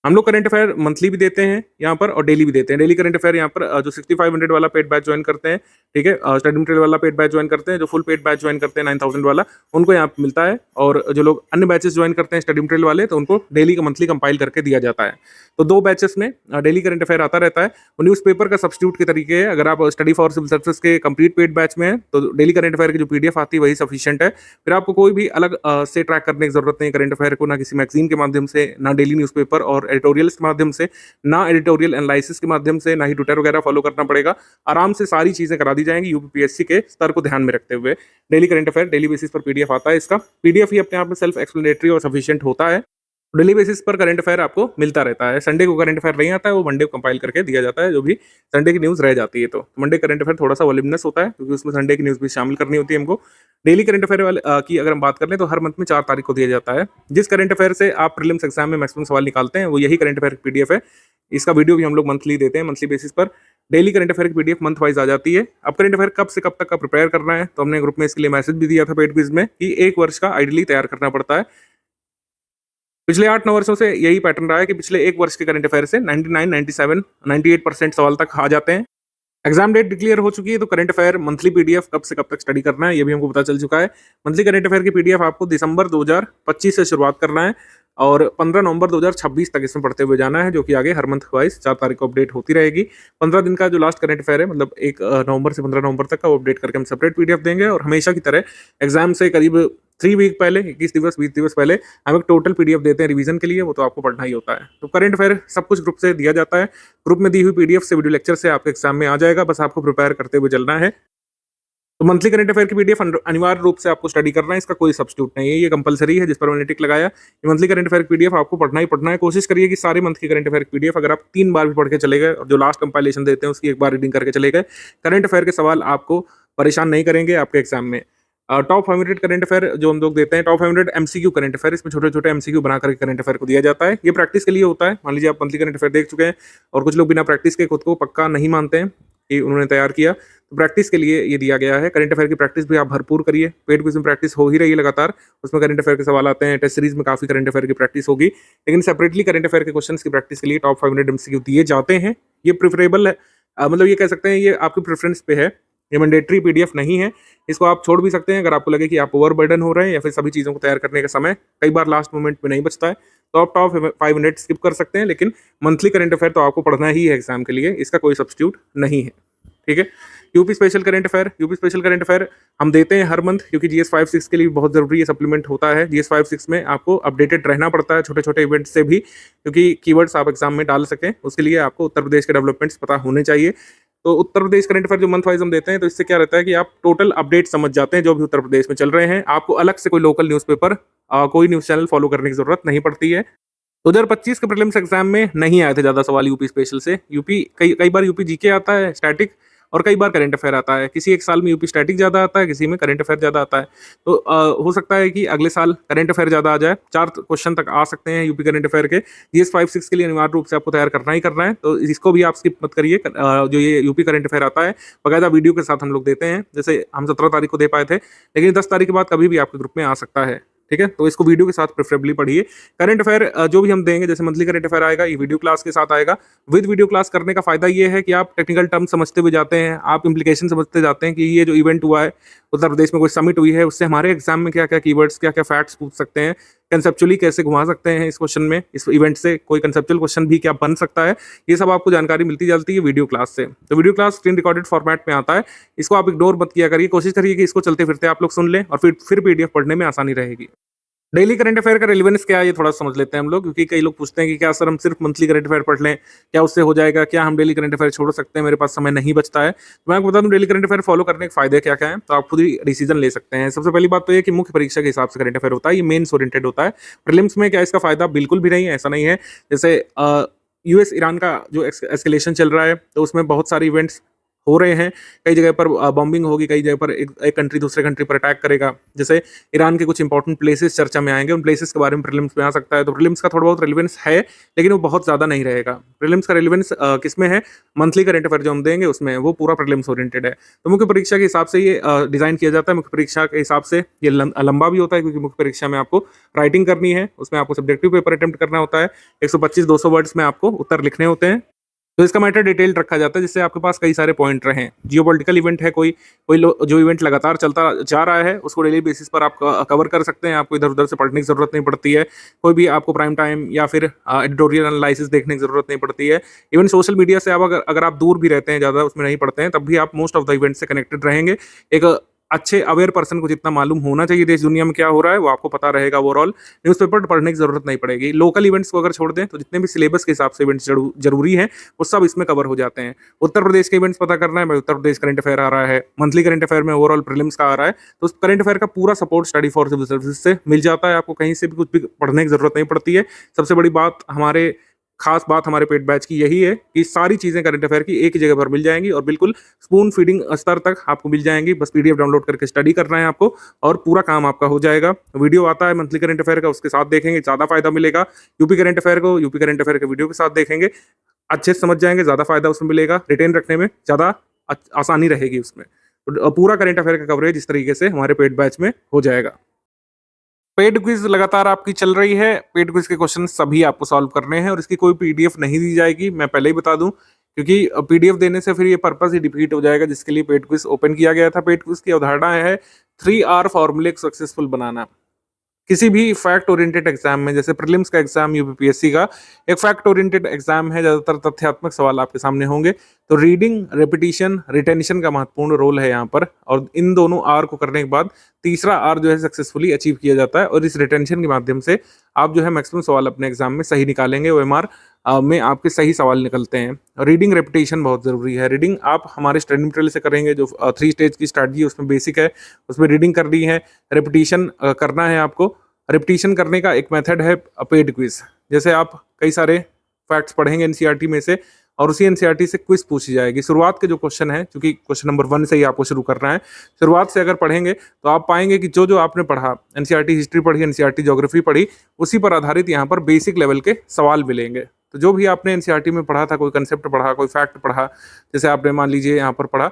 हम लोग करंट अफेयर मंथली भी देते हैं यहाँ पर और डेली भी देते हैं। डेली करंट अफेयर यहाँ पर जो 6500 वाला पेड बैच ज्वाइन करते हैं, ठीक है, स्टडी मटेरियल वाला पेड बैच ज्वाइन करते हैं, जो फुल पेड बैच ज्वाइन करते हैं 9000 वाला, उनको यहाँ पे मिलता है। और जो लोग अन्य बैचेस ज्वाइन करते हैं स्टडी मटेरियल वाले, तो उनको डेली का मंथली कंपाइल करके दिया जाता है। तो 2 बैचेस में डेली करंट अफेयर आता रहता है। वो न्यूज़पेपर का सब्स्टिट्यूट के तरीके है। अगर आप स्टडी फॉर सिविल सर्विसेज के कंप्लीट पेड बैच में है तो डेली करंट अफेयर की जो पीडीएफ आती है वही सफिशिएंट है। फिर आपको कोई भी अलग से ट्रैक करने की जरूरत नहीं करंट अफेयर को, ना किसी मैगजीन के माध्यम से, ना डेली न्यूज़पेपर और एडिटोरियल्स के माध्यम से, ना एडिटोरियल एनालिसिस के माध्यम से, ना ही ट्विटर वगैरह फॉलो करना पड़ेगा। आराम से सारी चीजें करा दी जाएंगी यूपीपीएससी के स्तर को ध्यान में रखते हुए। Daily current affair daily basis पर पीडीएफ आता है। इसका पीडीएफ ही अपने आप में सेल्फ एक्सप्लेनेटरी और सफिशिएंट होता है। डेली बेसिस पर करंट अफेयर आपको मिलता रहता है। संडे को करंट अफेयर नहीं आता है, वो मंडे को कंपाइल करके दिया जाता है, जो भी संडे की न्यूज़ रह जाती है। तो मंडे करंट अफेयर थोड़ा सा वॉल्यूमिनस होता है, क्योंकि उसमें संडे की न्यूज़ भी शामिल करनी होती है हमको। डेली करंट अफेयर वाले की अगर हम बात कर लें तो हर मंथ में 4 तारीख को दिया जाता है। जिस करंट अफेयर से आप प्रीलिम्स एग्जाम में मैक्सिमम सवाल निकालते हैं वो यही करंट अफेयर की पीडीएफ है। इसका वीडियो भी हम लोग मंथली देते हैं, मंथली बेसिस पर। डेली करंट अफेयर की पीडीएफ मंथ वाइज आ जाती है। अब करंट अफेयर कब से कब तक का प्रिपेयर करना है, तो हमने ग्रुप में इसके लिए मैसेज भी दिया था पेड क्विज में कि 1 वर्ष का आइडियली तैयार करना पड़ता है। पिछले 8-9 वर्षों से यही पैटर्न रहा है कि पिछले 1 वर्ष के करंट अफेयर से 99, 97, 98% सवाल तक आ जाते हैं। एग्जाम डेट डिक्लेयर हो चुकी है, तो करंट अफेयर मंथली पीडीएफ कब से कब तक स्टडी करना है ये भी हमको पता चल चुका है। मंथली करंट अफेयर की पीडीएफ आपको दिसंबर 2025 से शुरुआत करना है और 15 नवंबर 2026 तक इसमें पढ़ते हुए जाना है, जो कि आगे हर मंथ वाइज 4 तारीख को अपडेट होती रहेगी। 15 दिन का जो लास्ट करंट अफेयर है, मतलब 1 नवंबर से 15 नवंबर तक का, वो अपडेट करके हम सेपरेट पीडीएफ देंगे। और हमेशा की तरह एग्जाम से करीब 3 वीक पहले, 21 दिवस 20 दिवस पहले हम एक टोटल पीडीएफ देते हैं रिवीजन के लिए, वो तो आपको पढ़ना ही होता है। तो करंट अफेयर सब कुछ ग्रुप से दिया जाता है। ग्रुप में दी हुई पीडीएफ से, वीडियो लेक्चर से आपके एग्जाम में आ जाएगा, बस आपको प्रिपेयर करते हुए चलना है। तो मंथली करंट अफेयर की पीडीएफ अनिवार्य रूप से आपको स्टडी करना है, इसका कोई सब्स्टिट्यूट नहीं है, ये कंपलसरी है, जिस पर मैंने टिक लगाया। ये मंथली करंट अफेयर की पीडीएफ आपको पढ़ना ही पढ़ना है। कोशिश करिए कि सारे मंथ की करंट अफेयर की पीडीएफ अगर आप 3 बार भी पढ़ के चले गए और जो लास्ट कंपाइलेशन देते हैं उसकी 1 बार रीडिंग करके चले गए, करंट अफेयर के सवाल आपको परेशान नहीं करेंगे आपके एग्जाम में। टॉप 500 करंट अफेयर जो हम लोग देते हैं, टॉप 500 एमसीक्यू करंट अफेयर, इसमें छोटे छोटे एमसीक्यू बना करके करंट अफेयर को दिया जाता है। ये प्रैक्टिस के लिए होता है। मान लीजिए आप मंथली करंट अफेयर देख चुके हैं और कुछ लोग बिना प्रैक्टिस के खुद को पक्का नहीं मानते हैं कि उन्होंने तैयार किया, तो प्रैक्टिस के लिए ये दिया गया है। करंट अफेयर की प्रैक्टिस भी आप भरपूर करिए। पेड क्विज में प्रैक्टिस हो ही रही है लगातार, उसमें करंट अफेयर के सवाल आते हैं। टेस्ट सीरीज में काफी करंट अफेयर की प्रैक्टिस होगी, लेकिन सेपरेटली करंट अफेयर के क्वेश्चंस की प्रैक्टिस के लिए टॉप 500 एमसीक्यू दिए जाते हैं। ये प्रिफरेबल है, मतलब ये कह सकते हैं ये आपकी प्रेफरेंस पे है, ये मैंडेटरी पीडीएफ नहीं है। इसको आप छोड़ भी सकते हैं अगर आपको लगे कि आप ओवरबर्डन हो रहे हैं या फिर सभी चीज़ों को तैयार करने का समय कई बार लास्ट मोमेंट में नहीं बचता है, तो आप टॉप 500 स्किप कर सकते हैं। लेकिन मंथली करंट अफेयर तो आपको पढ़ना ही है एग्जाम के लिए, इसका कोई सब्स्टिट्यूट नहीं है। ठीक है, UP special current affair, UP special current affair हम देते हैं हर मंथ, क्योंकि जीएस 5-6 के लिए बहुत जरूरी है, सप्लीमेंट होता है। जीएस 5-6 में आपको अपडेटेड रहना पड़ता है छोटे छोटे इवेंट्स से भी, क्योंकि कीवर्ड्स आप एग्जाम में डाल सकें, उसके लिए आपको उत्तर प्रदेश के डेवलपमेंट्स पता होने चाहिए। तो उत्तर प्रदेश करंट अफेयर जो मंथ वाइज हम देते हैं, तो इससे क्या रहता है कि आप टोटल अपडेट समझ जाते हैं जो भी उत्तर प्रदेश में चल रहे हैं। आपको अलग से कोई लोकल न्यूज़पेपर, कोई न्यूज़ चैनल फॉलो करने की जरूरत नहीं पड़ती है। 2025 के प्रीलिम्स एग्जाम में नहीं आए थे ज्यादा सवाल यूपी स्पेशल से। यूपी कई बार यूपी जीके आता है स्टैटिक, और कई बार करंट अफेयर आता है। किसी एक साल में यूपी स्टैटिक ज्यादा आता है, किसी में करंट अफेयर ज्यादा आता है। तो हो सकता है कि अगले साल करंट अफेयर ज्यादा आ जाए। 4 क्वेश्चन तक आ सकते हैं यूपी करंट अफेयर के। जीएस 5-6 के लिए अनिवार्य रूप से आपको तैयार करना ही करना है, तो इसको भी आप स्किप मत करिए। जो ये यूपी करंट अफेयर आता है बाकायदा वीडियो के साथ हम लोग देते हैं, जैसे हम 17 तारीख को दे पाए थे, लेकिन 10 तारीख के बाद कभी भी आपके ग्रुप में आ सकता है। ठीक है, तो इसको वीडियो के साथ प्रेफरेबली पढ़िए। करंट अफेयर जो भी हम देंगे, जैसे मंथली करंट अफेयर आएगा, ये वीडियो क्लास के साथ आएगा। विद वीडियो क्लास करने का फायदा ये है कि आप टेक्निकल टर्म समझते हुए जाते हैं, आप इंप्लीकेशन समझते जाते हैं कि ये जो इवेंट हुआ है उत्तर प्रदेश में कोई समिट हुई है, उससे हमारे एग्जाम में क्या क्या कीवर्ड्स, क्या क्या फैक्ट्स पूछ सकते हैं, कंसेप्चुअली कैसे घुमा सकते हैं इस क्वेश्चन में, इस इवेंट से कोई कंसेप्चुअल क्वेश्चन भी क्या बन सकता है, ये सब आपको जानकारी मिलती जाती है वीडियो क्लास से। तो video class screen recorded format में आता है, इसको आप इग्नोर मत किया करिए, कोशिश करिए कि इसको चलते फिरते आप लोग सुन लें और फिर पीडीएफ पढ़ने में आसानी रहेगी। डेली करंट अफेयर का रेलेवेंस क्या है ये थोड़ा समझ लेते हैं हम लोग, क्योंकि कई लोग पूछते हैं कि क्या सर हम सिर्फ मंथली करंट अफेयर पढ़ लें, क्या उससे हो जाएगा, क्या हम डेली करंट अफेयर छोड़ सकते हैं, मेरे पास समय नहीं बचता है। तो मैं आपको बता दूं डेली करंट अफेयर फॉलो करने के फायदे क्या क्या हैं, तो आप खुद ही डिसीजन ले सकते हैं। सबसे पहली बात तो ये कि मुख्य परीक्षा के हिसाब से करंट अफेयर होता है, ये मेन्स ओरिएंटेड होता है। प्रीलिम्स में क्या इसका फायदा बिल्कुल भी नहीं है, ऐसा नहीं है। जैसे यूएस ईरान का जो एस्केलेशन चल रहा है, तो उसमें बहुत सारे इवेंट्स हो रहे हैं, कई जगह पर बॉम्बिंग होगी, कई जगह पर एक कंट्री दूसरे कंट्री पर अटैक करेगा। जैसे ईरान के कुछ इंपॉर्टेंट प्लेसेस चर्चा में आएंगे, उन प्लेसेस के बारे में प्रीलिम्स में आ सकता है। तो प्रीलिम्स का थोड़ा बहुत रेलेवेंस है, लेकिन वो बहुत ज़्यादा नहीं रहेगा। प्रीलिम्स का रेलेवेंस किसमें है, मंथली करंट अफेयर जो हम देंगे उसमें, वो पूरा प्रीलिम्स ओरिएंटेड है। तो मुख्य परीक्षा के हिसाब से ये डिज़ाइन किया जाता है। मुख्य परीक्षा के हिसाब से ये लंबा भी होता है, क्योंकि मुख्य परीक्षा में आपको राइटिंग करनी है, उसमें आपको सब्जेक्टिव पेपर अटेम्प्ट करना होता है, 125-200 वर्ड्स में आपको उत्तर लिखने होते हैं। तो इसका मैटर डिटेल्ड रखा जाता है, जिससे आपके पास कई सारे पॉइंट रहें। जियोपॉलिटिकल इवेंट है, कोई जो इवेंट लगातार चलता जा रहा है, उसको डेली बेसिस पर आप कवर कर सकते हैं, आपको इधर उधर से पढ़ने की जरूरत नहीं पड़ती है। कोई भी आपको प्राइम टाइम या फिर एडिटोरियल एनालिसिस देखने की जरूरत नहीं पड़ती है। इवन सोशल मीडिया से आप अगर आप दूर भी रहते हैं, ज़्यादा उसमें नहीं पढ़ते हैं, तब भी आप मोस्ट ऑफ द इवेंट से कनेक्टेड रहेंगे। एक अच्छे अवेयर पर्सन को जितना मालूम होना चाहिए देश दुनिया में क्या हो रहा है, वो आपको पता रहेगा। ओवरऑल न्यूज़पेपर पढ़ने की जरूरत नहीं पड़ेगी। लोकल इवेंट्स को अगर छोड़ दें तो जितने भी सिलेबस के हिसाब से इवेंट्स जरूरी हैं, वो सब इसमें कवर हो जाते हैं। उत्तर प्रदेश के इवेंट्स पता करना है, भाई उत्तर प्रदेश करंट अफेयर आ रहा है, मंथली करंट अफेयर में ओवरऑल प्रीलिम्स का आ रहा है, तो उस करंट अफेयर का पूरा support study for civil services से मिल जाता है। आपको कहीं से भी कुछ भी पढ़ने की जरूरत नहीं पड़ती है। सबसे बड़ी बात खास बात हमारे पेड बैच की यही है कि सारी चीज़ें करंट अफेयर की एक ही जगह पर मिल जाएंगी और बिल्कुल स्पून फीडिंग स्तर तक आपको मिल जाएंगी। बस पीडीएफ डाउनलोड करके स्टडी करना है आपको और पूरा काम आपका हो जाएगा। वीडियो आता है मंथली करंट अफेयर का, उसके साथ देखेंगे ज़्यादा फायदा मिलेगा। यूपी करंट अफेयर को यूपी करंट अफेयर के वीडियो के साथ देखेंगे, अच्छे से समझ जाएंगे, ज़्यादा फायदा उसमें मिलेगा। रिटेन रखने में ज़्यादा आसानी रहेगी उसमें। तो पूरा करंट अफेयर का कवरेज इस तरीके से हमारे पेड बैच में हो जाएगा। पेड क्विज लगातार आपकी चल रही है। पेड क्विज के क्वेश्चन सभी आपको सॉल्व करने हैं और इसकी कोई पीडीएफ नहीं दी जाएगी, मैं पहले ही बता दूं, क्योंकि पीडीएफ देने से फिर ये पर्पस ही डिफीट हो जाएगा जिसके लिए पेड क्विज ओपन किया गया था। पेड क्विज की अवधारणा है 3R फॉर्मूले को सक्सेसफुल बनाना। किसी भी फैक्ट ओरिएंटेड एग्जाम में, जैसे प्रीलिम्स का एग्जाम यूपीपीएससी का एक फैक्ट ओरिएंटेड एग्जाम है, ज़्यादातर तथ्यात्मक सवाल आपके सामने होंगे। तो रीडिंग, रेपिटिशन, रिटेंशन का महत्वपूर्ण रोल है यहाँ पर, और इन दोनों आर को करने के बाद तीसरा आर जो है सक्सेसफुली अचीव किया जाता है और इस रिटेंशन के माध्यम से आप जो है मैक्सिमम सवाल अपने एग्जाम में सही निकालेंगे। ओएमआर में आपके सही सवाल निकलते हैं। रीडिंग रेपिटेशन बहुत ज़रूरी है। रीडिंग आप हमारे स्टडी मटेरियल से करेंगे, जो 3 स्टेज की स्ट्रैटेजी उसमें बेसिक है, उसमें रीडिंग करनी है, रेपिटेशन करना है आपको। रेपिटेशन करने का एक मेथड है पेड क्विज। जैसे आप कई सारे फैक्ट्स पढ़ेंगे एनसीईआरटी में से और उसी एनसीईआरटी से क्विज पूछी जाएगी। शुरुआत के जो क्वेश्चन है, क्योंकि क्वेश्चन नंबर 1 से ही आपको शुरू करना है, शुरुआत से अगर पढ़ेंगे तो आप पाएंगे कि जो आपने पढ़ा, एनसीईआरटी हिस्ट्री पढ़ी, एनसीईआरटी ज्योग्राफी पढ़ी, उसी पर आधारित यहाँ पर बेसिक लेवल के सवाल मिलेंगे। तो जो भी आपने एनसीईआरटी में पढ़ा था, कोई कंसेप्ट पढ़ा, कोई फैक्ट पढ़ा, जैसे आपने मान लीजिए यहाँ पर पढ़ा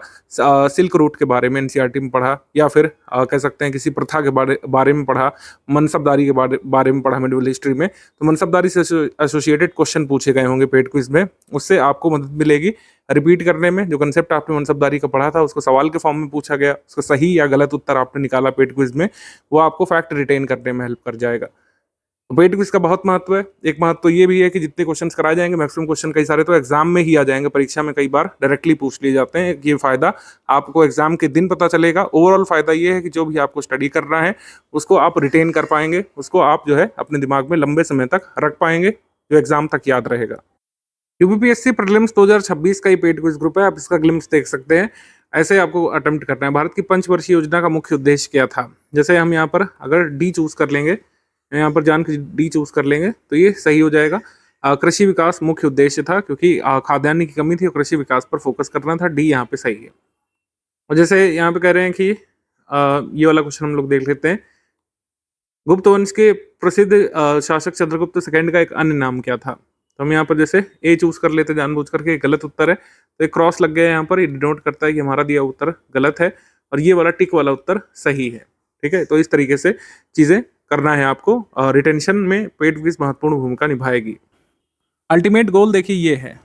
सिल्क रूट के बारे में एनसीईआरटी में पढ़ा, या फिर कह सकते हैं किसी प्रथा के बारे में पढ़ा, मनसबदारी के बारे में पढ़ा मेडिवल हिस्ट्री में, तो मनसबदारी से एसोसिएटेड क्वेश्चन पूछे गए होंगे पेड क्विज में, उससे आपको मदद मिलेगी रिपीट करने में। जो कंसेप्ट आपने मनसबदारी का पढ़ा था उसको सवाल के फॉर्म में पूछा गया, उसका सही या गलत उत्तर आपने निकाला पेड क्विज में, वो आपको फैक्ट रिटेन करने में हेल्प कर जाएगा। पेड क्विज का बहुत महत्व है। एक महत्व तो ये भी है कि जितने क्वेश्चंस कराए जाएंगे, मैक्सिमम क्वेश्चन कई सारे तो एग्जाम में ही आ जाएंगे, परीक्षा में कई बार डायरेक्टली पूछ लिए जाते हैं। ये फायदा आपको एग्जाम के दिन पता चलेगा। ओवरऑल फायदा ये है कि जो भी आपको स्टडी करना है उसको आप रिटेन कर पाएंगे, उसको आप जो है अपने दिमाग में लंबे समय तक रख पाएंगे, जो एग्जाम तक याद रहेगा। यूपीपीएससी प्रीलिम्स 2026 का ही पेड क्विज ग्रुप है, आप इसका ग्लिम्स देख सकते हैं। ऐसे आपको अटेम्प्ट करना है। भारत की पंचवर्षीय योजना का मुख्य उद्देश्य क्या था? जैसे हम यहाँ पर अगर डी चूज कर लेंगे, यहाँ पर जान के डी चूज कर लेंगे तो ये सही हो जाएगा। कृषि विकास मुख्य उद्देश्य था, क्योंकि खाद्यान्न की कमी थी और कृषि विकास पर फोकस करना था। डी यहाँ पे सही है। और जैसे यहाँ पे कह रहे हैं कि ये वाला क्वेश्चन हम लोग देख लेते हैं। गुप्त वंश के प्रसिद्ध शासक चंद्रगुप्त सेकंड का एक अन्य नाम क्या था? तो हम यहाँ पर जैसे ए चूज कर लेते जानबूझ करके, गलत उत्तर है, तो एक क्रॉस लग गया यहाँ पर, ये डिनोट करता है कि हमारा दिया उत्तर गलत है और ये वाला टिक वाला उत्तर सही है। ठीक है, तो इस तरीके से चीजें करना है आपको। रिटेंशन में पेड क्विज महत्वपूर्ण भूमिका निभाएगी। अल्टीमेट गोल देखिए ये है,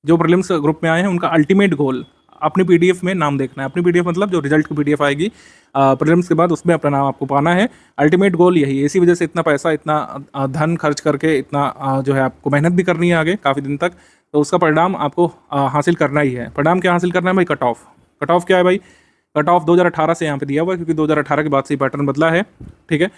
जो प्रीलिम्स ग्रुप में आए हैं उनका अल्टीमेट गोल अपनी पीडीएफ में नाम देखना है। अपनी पीडीएफ मतलब जो रिजल्ट की पीडीएफ आएगी प्रीलिम्स के बाद, उसमें अपना नाम आपको पाना है। अल्टीमेट गोल यही है, इसी वजह से इतना पैसा, इतना धन खर्च करके, इतना जो है आपको मेहनत भी करनी है आगे काफ़ी दिन तक, तो उसका परिणाम आपको हासिल करना ही है। परिणाम क्या हासिल करना है भाई? Cut off. कट ऑफ क्या है भाई? कट ऑफ 2018 से यहाँ पे दिया हुआ है, क्योंकि 2018 के बाद से ही पैटर्न बदला है, ठीक है।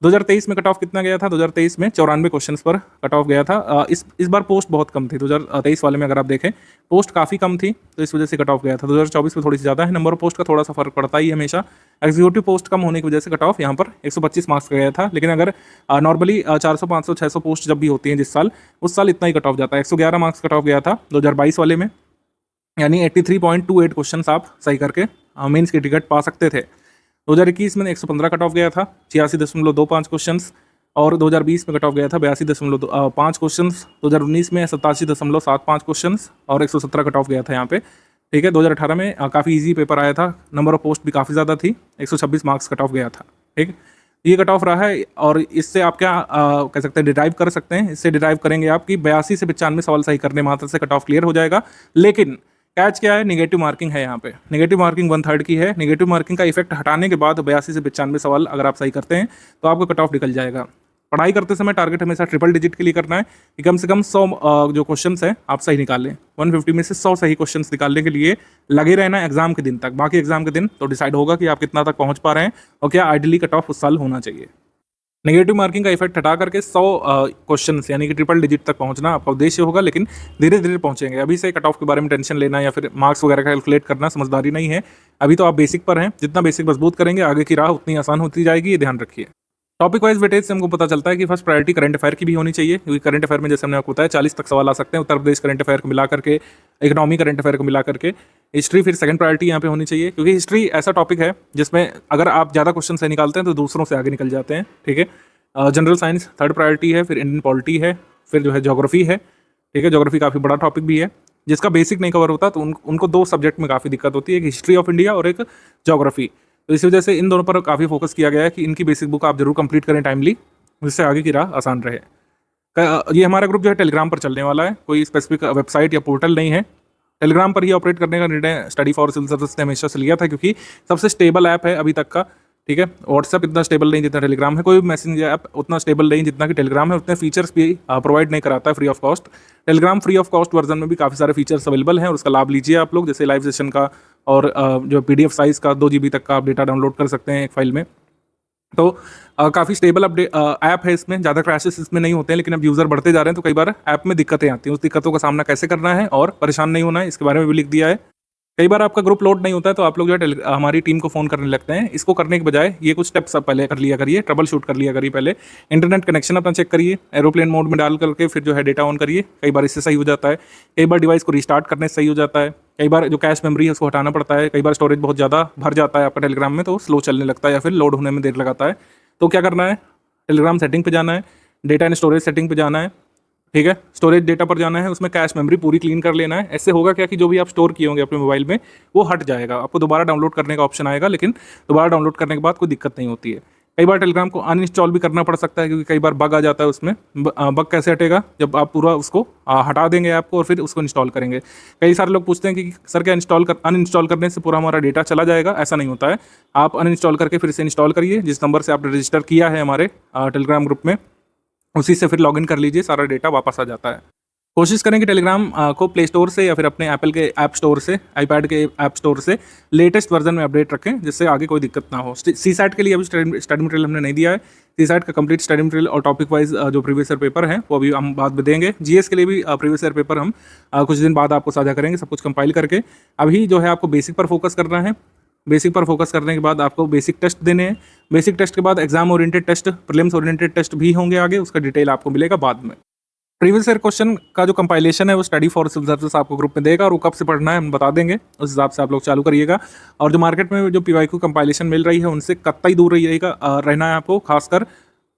2023 में कट ऑफ कितना गया था? 2023 में 94 क्वेश्चंस पर कट ऑफ गया था। इस बार पोस्ट बहुत कम थी। 2023 वाले में अगर आप देखें पोस्ट काफ़ी कम थी, तो इस वजह से कट ऑफ गया था। 2024 में थोड़ी सी ज़्यादा है। नंबर ऑफ पोस्ट का थोड़ा सा फर्क पड़ता ही है हमेशा। एग्जीक्यूटिव पोस्ट कम होने की वजह से कट ऑफ यहाँ पर 125 मार्क्स का गया था। लेकिन अगर नॉर्मली 400, 500, 600 पोस्ट जब भी होती हैं जिस साल, उस साल इतना ही कट ऑफ जाता है। 111 मार्क्स कट ऑफ गया था 2022 वाले में, यानी 83.28 क्वेश्चन आप सही करके मेंस की टिकट पा सकते थे। 2021 में 115 कट ऑफ गया था, 86.25 क्वेश्चन। और 2020 में कट ऑफ गया था 82.5 क्वेश्चन। 2019 में 87.75 क्वेश्चन और 117 कट ऑफ गया था यहाँ पे, ठीक है। 2018 में काफ़ी इजी पेपर आया था, नंबर ऑफ पोस्ट भी काफ़ी ज़्यादा थी, 126 मार्क्स कट ऑफ गया था, ठीक। ये कट ऑफ रहा है। और इससे आप क्या कह सकते हैं, डिराइव कर सकते हैं। इससे डिराइव करेंगे आप कि 82 से 95 सवाल सही करने मात्र से कट ऑफ क्लियर हो जाएगा। लेकिन कैच क्या है? निगेटिव मार्किंग है यहाँ पे। निगेटिव मार्किंग 1/3 की है। निगेटिव मार्किंग का इफेक्ट हटाने के बाद 82 से 95 सवाल अगर आप सही करते हैं तो आपको कट ऑफ निकल जाएगा। पढ़ाई करते समय टारगेट हमेशा ट्रिपल डिजिट के लिए करना है कि कम से कम 100 जो क्वेश्चंस हैं आप सही निकाल लें। 150 में से 100 सही क्वेश्चंस निकालने के लिए लगे रहना एग्जाम के दिन तक। बाकी एग्जाम के दिन तो डिसाइड होगा कि आप कितना तक पहुँच पा रहे हैं और क्या आइडियली कट ऑफ उस साल होना चाहिए। नेगेटिव मार्किंग का इफेक्ट हटा करके 100 क्वेश्चंस यानी कि ट्रिपल डिजिट तक पहुंचना आपका उद्देश्य होगा। लेकिन धीरे धीरे पहुंचेंगे। अभी से कट ऑफ के बारे में टेंशन लेना या फिर मार्क्स वगैरह कैलकुलेट करना समझदारी नहीं है। अभी तो आप बेसिक पर हैं, जितना बेसिक मजबूत करेंगे आगे की राह उतनी आसान होती जाएगी, ये ध्यान रखिए। टॉपिक वाइज वेटेज से हमको पता चलता है कि फर्स्ट प्रायोरिटी करंट अफेयर की भी होनी चाहिए, क्योंकि करंट अफेयर में जैसे हमने आपको बताया 40 तक सवाल आ सकते हैं। उत्तर प्रदेश करंट अफेयर को मिला करके, इकोनॉमी करंट अफेयर को मिला करके। हिस्ट्री फिर सेकंड प्रायोरिटी यहाँ पे होनी चाहिए, क्योंकि हिस्ट्री ऐसा टॉपिक है जिसमें अगर आप ज़्यादा क्वेश्चन से निकालते हैं तो दूसरों से आगे निकल जाते हैं, ठीक है। जनरल साइंस थर्ड प्रायोरिटी है, फिर इंडियन पॉलिटी है, फिर जो है ज्योग्राफी है, ठीक है। ज्योग्राफी काफ़ी बड़ा टॉपिक भी है, जिसका बेसिक नहीं कवर होता तो उनको 2 सब्जेक्ट में काफ़ी दिक्कत होती है, एक हिस्ट्री ऑफ इंडिया और एक ज्योग्राफी। तो इसी वजह से इन दोनों पर काफ़ी फोकस किया गया है कि इनकी बेसिक बुक आप जरूर कंप्लीट करें टाइमली, जिससे आगे की राह आसान रहे। ये हमारा ग्रुप जो है टेलीग्राम पर चलने वाला है, कोई स्पेसिफिक वेबसाइट या पोर्टल नहीं है। टेलीग्राम पर ही ऑपरेट करने का निर्णय स्टडी फॉर सिविल सर्विस ने हमेशा से लिया था, क्योंकि सबसे स्टेबल ऐप है अभी तक का, ठीक है। व्हाट्सएप इतना स्टेबल नहीं जितना टेलीग्राम है, कोई भी मैसेजिंग ऐप उतना स्टेबल नहीं जितना कि टेलीग्राम है। उतने फीचर्स भी प्रोवाइड नहीं कराता है free of cost. Telegram free of cost version में भी काफ़ी सारे फीचर्स अवेलेबल हैं और उसका लाभ लीजिए आप लोग, जैसे लाइव सेशन का और जो PDF साइज़ का 2 GB तक का आप डेटा डाउनलोड कर सकते हैं एक फाइल में। तो काफ़ी स्टेबल ऐप है, इसमें ज़्यादा क्रैशेस इसमें नहीं होते हैं। लेकिन अब यूज़र बढ़ते जा रहे हैं तो कई बार ऐप में दिक्कतें आती हैं। उस दिक्कतों का सामना कैसे करना है और परेशान नहीं होना है, इसके बारे में भी लिख दिया है। कई बार आपका ग्रुप लोड नहीं होता है तो आप लोग जो है हमारी टीम को फ़ोन करने लगते हैं। इसको करने के बजाय ये कुछ स्टेप्स आप पहले कर लिया करिए, ट्रबल शूट कर लिया करिए। पहले इंटरनेट कनेक्शन अपना चेक करिए, एरोप्लेन मोड में डाल करके फिर जो है डेटा ऑन करिए। कई बार इससे सही हो जाता है, कई बार डिवाइस को रिस्टार्ट करने से सही हो जाता है, कई बार जो कैश मेमोरी है उसको हटाना पड़ता है, कई बार स्टोरेज बहुत ज़्यादा भर जाता है आपका टेलीग्राम में तो स्लो चलने लगता है या फिर लोड होने में देर लगाता है। तो क्या करना है, टेलीग्राम सेटिंग पे जाना है, डेटा एंड स्टोरेज सेटिंग पे जाना है, ठीक है। स्टोरेज डेटा पर जाना है, उसमें कैश मेमोरी पूरी क्लीन कर लेना है। ऐसे होगा क्या कि जो भी आप स्टोर किए होंगे अपने मोबाइल में वो हट जाएगा, आपको दोबारा डाउनलोड करने का ऑप्शन आएगा, लेकिन दोबारा डाउनलोड करने के बाद कोई दिक्कत नहीं होती है। कई बार टेलीग्राम को अनइंस्टॉल भी करना पड़ सकता है, क्योंकि कई बार बग आ जाता है उसमें। बग कैसे हटेगा, जब आप पूरा उसको हटा देंगे ऐप को और फिर उसको इंस्टॉल करेंगे। कई सारे लोग पूछते हैं कि सर क्या अनइंस्टॉल करने से पूरा हमारा डेटा चला जाएगा? ऐसा नहीं होता है। आप अनइंस्टॉल करके फिर से इंस्टॉल करिए, जिस नंबर से आपने रजिस्टर किया है हमारे टेलीग्राम ग्रुप में, उसी से फिर लॉगिन कर लीजिए, सारा डेटा वापस आ जाता है। कोशिश करें कि टेलीग्राम को प्ले स्टोर से या फिर अपने एप्पल के ऐप स्टोर से, आईपैड के ऐप स्टोर से लेटेस्ट वर्जन में अपडेट रखें, जिससे आगे कोई दिक्कत ना हो। CSAT के लिए अभी स्टडी मटेरियल हमने नहीं दिया है। CSAT का कंप्लीट स्टडी मटेरियल और टॉपिक वाइज जो प्रीवियस ईयर पेपर हैं वो अभी हम बाद में देंगे। GS के लिए भी प्रीवियस ईयर पेपर हम कुछ दिन बाद आपको साझा करेंगे, सब कुछ कंपाइल करके। अभी जो है आपको बेसिक पर फोकस करना है। बेसिक पर फोकस करने के बाद आपको बेसिक टेस्ट देने हैं। बेसिक टेस्ट के बाद exam oriented test, prelims oriented test भी होंगे आगे, उसका डिटेल आपको मिलेगा बाद में। प्रीवियस ईयर क्वेश्चन का जो कंपाइलेशन है वो स्टडी फॉर सिविल सर्विस आपको ग्रुप में देगा और वो कब से पढ़ना है हम बता देंगे, उस हिसाब से आप लोग चालू करिएगा। और जो मार्केट में जो PYQ कंपाइलेशन मिल रही है उनसे कतई दूर रहिएगा, रहना है आपको। खासकर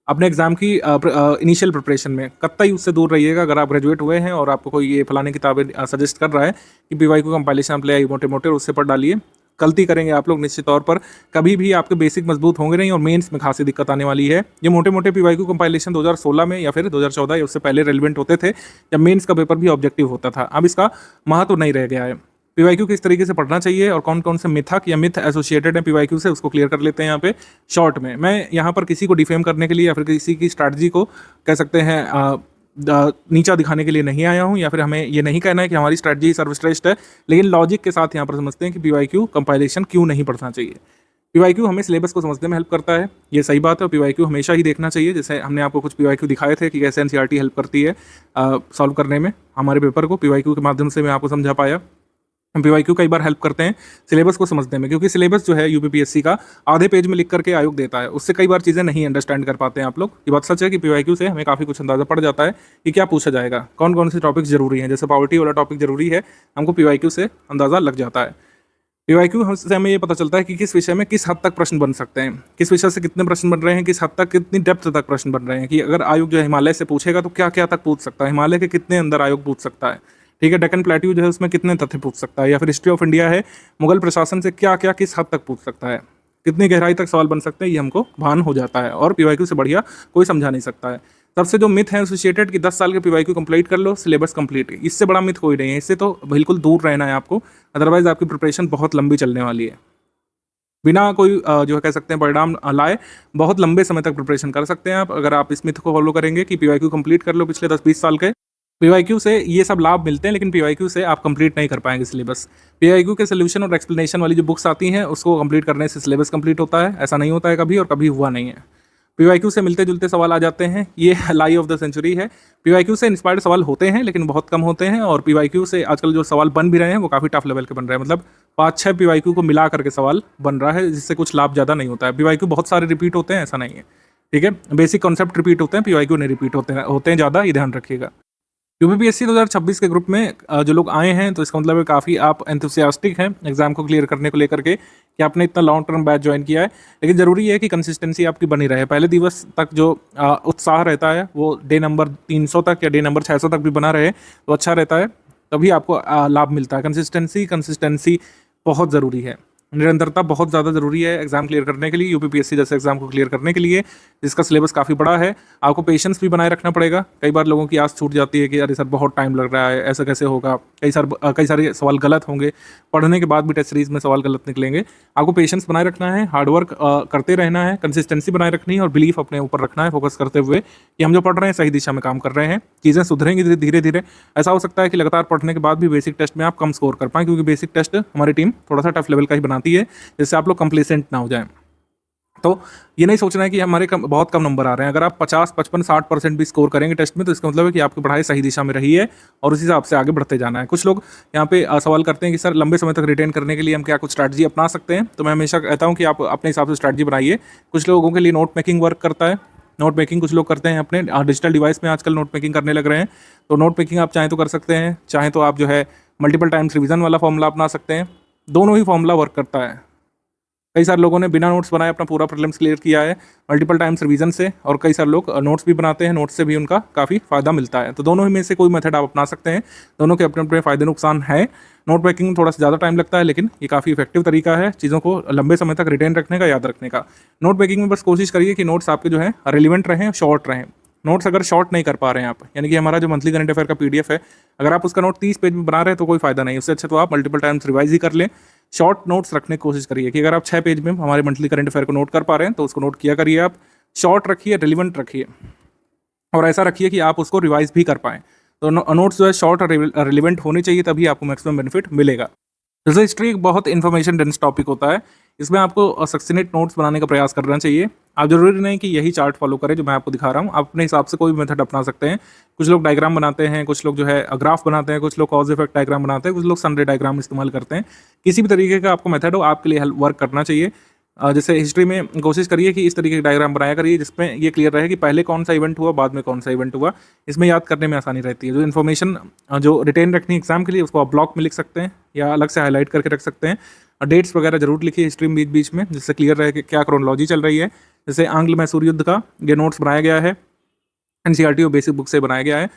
अपने एग्जाम की इनिशियल प्रिपरेशन में कतई उससे दूर रहिएगा। अगर आप ग्रेजुएट हुए हैं और आपको कोई ये फलाने किताबें सजेस्ट कर रहा है कि PYQ कंपाइलेशन आप ले आइए मोटे मोटे, उससे पढ़ डालिए। गलती करेंगे आप लोग निश्चित तौर पर, कभी भी आपके बेसिक मजबूत होंगे नहीं और मेंस में खासी दिक्कत आने वाली है। ये मोटे मोटे PYQ कंपाइलेशन 2016 में या फिर 2014 या उससे पहले रेलिवेंट होते थे, जब मेंस का पेपर भी ऑब्जेक्टिव होता था। अब इसका महत्व नहीं रह गया है। पीवाईक्यू किस तरीके से पढ़ना चाहिए और कौन कौन से मिथक या मिथ एसोसिएटेड है पीवाईक्यू से, उसको क्लियर कर लेते हैं यहाँ पे शॉर्ट में। मैं यहाँ पर किसी को डिफेम करने के लिए या फिर किसी की स्ट्रैटेजी को कह सकते हैं नीचा दिखाने के लिए नहीं आया हूँ, या फिर हमें ये नहीं कहना है कि हमारी स्ट्रैटेजी सर्वश्रेष्ठ है, लेकिन लॉजिक के साथ यहाँ पर समझते हैं कि पीवाईक्यू कंपाइलेशन क्यों नहीं पढ़ना चाहिए। पीवाईक्यू हमें सिलेबस को समझने में हेल्प करता है, ये सही बात है, और पीवाईक्यू हमेशा ही देखना चाहिए। जैसे हमने आपको कुछ पीवाईक्यू दिखाए थे कि कैसे एनसीईआरटी हेल्प करती है सॉल्व करने में हमारे पेपर को, पीवाईक्यू के माध्यम से मैं आपको समझा पाया। पीवाईक्यू कई बार हेल्प करते हैं सिलेबस को समझने में, क्योंकि सिलेबस जो है यूपीपीएससी का आधे पेज में लिख करके आयोग देता है, उससे कई बार चीज़ें नहीं अंडरस्टैंड कर पाते हैं आप लोग। ये बात सच है कि पीवाईक्यू से हमें काफ़ी कुछ अंदाजा पड़ जाता है कि क्या पूछा जाएगा, कौन कौन से टॉपिक जरूरी हैं। जैसे पॉवर्टी वाला टॉपिक जरूरी है, हमको पीवाईक्यू से अंदाजा लग जाता है। पीवाईक्यू से हमें ये पता चलता है कि किस विषय में किस हद तक प्रश्न बन सकते हैं, किस विषय से कितने प्रश्न बन रहे हैं, किस हद तक कितनी डेप्थ तक प्रश्न बन रहे हैं, कि अगर आयोग जो है हिमालय से पूछेगा तो क्या क्या तक पूछ सकता है, हिमालय के कितने अंदर आयोग पूछ सकता है, ठीक है, डेक्कन प्लेट्यू जो है उसमें कितने तथ्य पूछ सकता है, या फिर हिस्ट्री ऑफ इंडिया है, मुगल प्रशासन से क्या क्या किस हद तक पूछ सकता है, कितनी गहराई तक सवाल बन सकते हैं, ये हमको भान हो जाता है, और पीवाईक्यू से बढ़िया कोई समझा नहीं सकता है। सबसे जो मिथ है एसोसिएटेड कि 10 साल के पीवाईक्यू कंप्लीट कर लो, सिलेबस कंप्लीट, इससे बड़ा मिथ कोई नहीं है, इससे तो बिल्कुल दूर रहना है आपको, अदरवाइज आपकी प्रिपरेशन बहुत लंबी चलने वाली है। बिना कोई जो है कह सकते हैं परिणाम लाए बहुत लंबे समय तक प्रिपरेशन कर सकते हैं आप, अगर आप इस मिथ को फॉलो करेंगे कि पीवाईक्यू कंप्लीट कर लो पिछले 10-20 साल के। पीवाईक्यू से ये सब लाभ मिलते हैं, लेकिन पीवाईक्यू से आप कंप्लीट नहीं कर पाएंगे सिलेबस। पीवाईक्यू के सोल्यूशन और एक्सप्लेनेशन वाली जो बुक्स आती हैं उसको कंप्लीट करने से सिलेबस कंप्लीट होता है, ऐसा नहीं होता है कभी, और कभी हुआ नहीं है। पीवाईक्यू से मिलते जुलते सवाल आ जाते हैं, ये लाई ऑफ द सेंचुरी है। पीवाईक्यू से इंस्पायर्ड सवाल होते हैं लेकिन बहुत कम होते हैं, और पीवाईक्यू से आजकल जो सवाल बन भी रहे हैं वो काफ़ी टफ लेवल के बन रहे हैं, मतलब 5-6 पीवाईक्यू को मिला करके सवाल बन रहा है, जिससे कुछ लाभ ज़्यादा नहीं होता है। पीवाईक्यू बहुत सारे रिपीट होते हैं, ऐसा नहीं है, ठीक है, बेसिक कॉन्सेप्ट रिपीट होते हैं, पीवाईक्यू नहीं रिपीट होते हैं ज़्यादा, ये ध्यान रखिएगा। यूपीपीएससी 2026 के ग्रुप में जो लोग आए हैं तो इसका मतलब काफ़ी आप एंथुसियास्टिक हैं एग्जाम को क्लियर करने को लेकर के, कि आपने इतना लॉन्ग टर्म बैच ज्वाइन किया है। लेकिन ज़रूरी है कि कंसिस्टेंसी आपकी बनी रहे, पहले दिवस तक जो उत्साह रहता है वो डे नंबर 300 तक या डे नंबर 600 तक भी बना रहे तो अच्छा रहता है, तभी आपको लाभ मिलता है। कंसिस्टेंसी बहुत ज़रूरी है, निरंतरता बहुत ज़्यादा ज़रूरी है एग्जाम क्लियर करने के लिए, यूपीपीएससी जैसे एग्जाम को क्लियर करने के लिए, जिसका सिलेबस काफ़ी बड़ा है। आपको पेशेंस भी बनाए रखना पड़ेगा। कई बार लोगों की आस छूट जाती है कि अरे सर बहुत टाइम लग रहा है, ऐसा कैसे होगा, कई सारे सवाल गलत होंगे, पढ़ने के बाद भी टेस्ट सीरीज में सवाल गलत निकलेंगे। आपको पेशेंस बनाए रखना है, हार्डवर्क करते रहना है, कंसिस्टेंसी बनाए रखनी है, और बिलीफ अपने ऊपर रखना है, फोकस करते हुए कि हम जो पढ़ रहे हैं सही दिशा में काम कर रहे हैं, चीज़ें सुधरेंगी धीरे धीरे। ऐसा हो सकता है कि लगातार पढ़ने के बाद भी बेसिक टेस्ट में आप कम स्कोर कर पाएँ, क्योंकि बेसिक टेस्ट हमारी टीम थोड़ा सा टफ लेवल का ही बनाती है, जिससे आप लोग कंप्लेसेंट ना हो जाएं। तो ये नहीं सोचना है कि हमारे बहुत कम नंबर आ रहे हैं। अगर आप 50, 55, 60% भी स्कोर करेंगे टेस्ट में तो इसका मतलब है कि आपकी पढ़ाई सही दिशा में रही है और उसी हिसाब से आगे बढ़ते जाना है। कुछ लोग यहाँ पे सवाल करते हैं कि सर लंबे समय तक रिटेन करने के लिए हम क्या कुछ स्ट्रैटेजी अपना सकते हैं, तो मैं हमेशा कहता हूँ कि आप अपने हिसाब से स्ट्रैटेजी बनाइए। कुछ लोगों के लिए नोट मेकिंग वर्क करता है, नोट मेकिंग कुछ लोग करते हैं अपने डिजिटल डिवाइस में, आजकल नोट मेकिंग करने लग रहे हैं, तो नोट मेकिंग आप चाहें तो कर सकते हैं, चाहें तो आप जो है मल्टीपल टाइम्स रिवीजन वाला फॉर्मूला अपना सकते हैं। दोनों ही फॉर्मूला वर्क करता है। कई सारे लोगों ने बिना नोट्स बनाए अपना पूरा प्रीलिम्स क्लियर किया है मल्टीपल टाइम्स रिवीजन से, और कई सारे लोग नोट्स भी बनाते हैं, नोट्स से भी उनका काफ़ी फ़ायदा मिलता है। तो दोनों ही में से कोई मेथड आप अपना सकते हैं, दोनों के अपने अपने फ़ायदे नुकसान है। नोट मेकिंग में थोड़ा सा ज़्यादा टाइम लगता है, लेकिन ये काफ़ी इफेक्टिव तरीका है चीज़ों को लंबे समय तक रिटेन रखने का, याद रखने का। नोट मेकिंग में बस कोशिश करिए कि नोट्स आपके जो है रिलेवेंट रहें, शॉर्ट रहें। नोट्स अगर शॉर्ट नहीं कर पा रहे हैं आप, यानी कि हमारा जो मंथली करंट अफेयर का पीडीएफ है, अगर आप उसका नोट 30 पेज में बना रहे हैं तो कोई फायदा नहीं, उससे अच्छा तो आप मल्टीपल टाइम्स रिवाइज ही कर लें। शॉर्ट नोट्स रखने की कोशिश करिए कि अगर आप 6 पेज में हमारे मंथली करंट अफेयर को नोट कर पा रहे हैं तो उसको नोट किया करिए। आप शॉर्ट रखिए, रिलेवेंट रखिए, और ऐसा रखिए कि आप उसको रिवाइज भी कर पाएँ। तो नोट्स जो है शॉर्ट और रिलेवेंट होने चाहिए, तभी आपको मैक्सिमम बेनिफिट मिलेगा। जैसे हिस्ट्री एक बहुत इन्फॉर्मेशन डेंस टॉपिक होता है, इसमें आपको सक्सेसिव नोट्स बनाने का प्रयास करना चाहिए। आप जरूरी नहीं कि यही चार्ट फॉलो करें जो मैं आपको दिखा रहा हूँ, आप अपने हिसाब से कोई भी मेथड अपना सकते हैं। कुछ लोग डायग्राम बनाते हैं, कुछ लोग जो है ग्राफ बनाते हैं, कुछ लोग कॉज इफेक्ट डायग्राम बनाते हैं, कुछ लोग सनरे डायग्राम इस्तेमाल करते हैं। किसी भी तरीके का आपको मेथड हो, आपके लिए वर्क करना चाहिए। जैसे हिस्ट्री में कोशिश करिए कि इस तरीके के डायग्राम बनाया करिए जिसमें ये क्लियर रहे कि पहले कौन सा इवेंट हुआ, बाद में कौन सा इवेंट हुआ। इसमें याद करने में आसानी रहती है। जो इन्फॉर्मेशन जो रिटेन रखनी एग्जाम के लिए, उसको आप ब्लॉक में लिख सकते हैं या अलग से हाईलाइट करके रख सकते हैं। डेट्स वगैरह जरूर लिखिए हिस्ट्री में बीच बीच में, जिससे क्लियर रहे कि क्या क्रोनोलॉजी चल रही है। जैसे आंग्ल मैसूर युद्ध का ये नोट्स बनाया गया है, एनसीईआरटी और बेसिक बुक से बनाया गया है,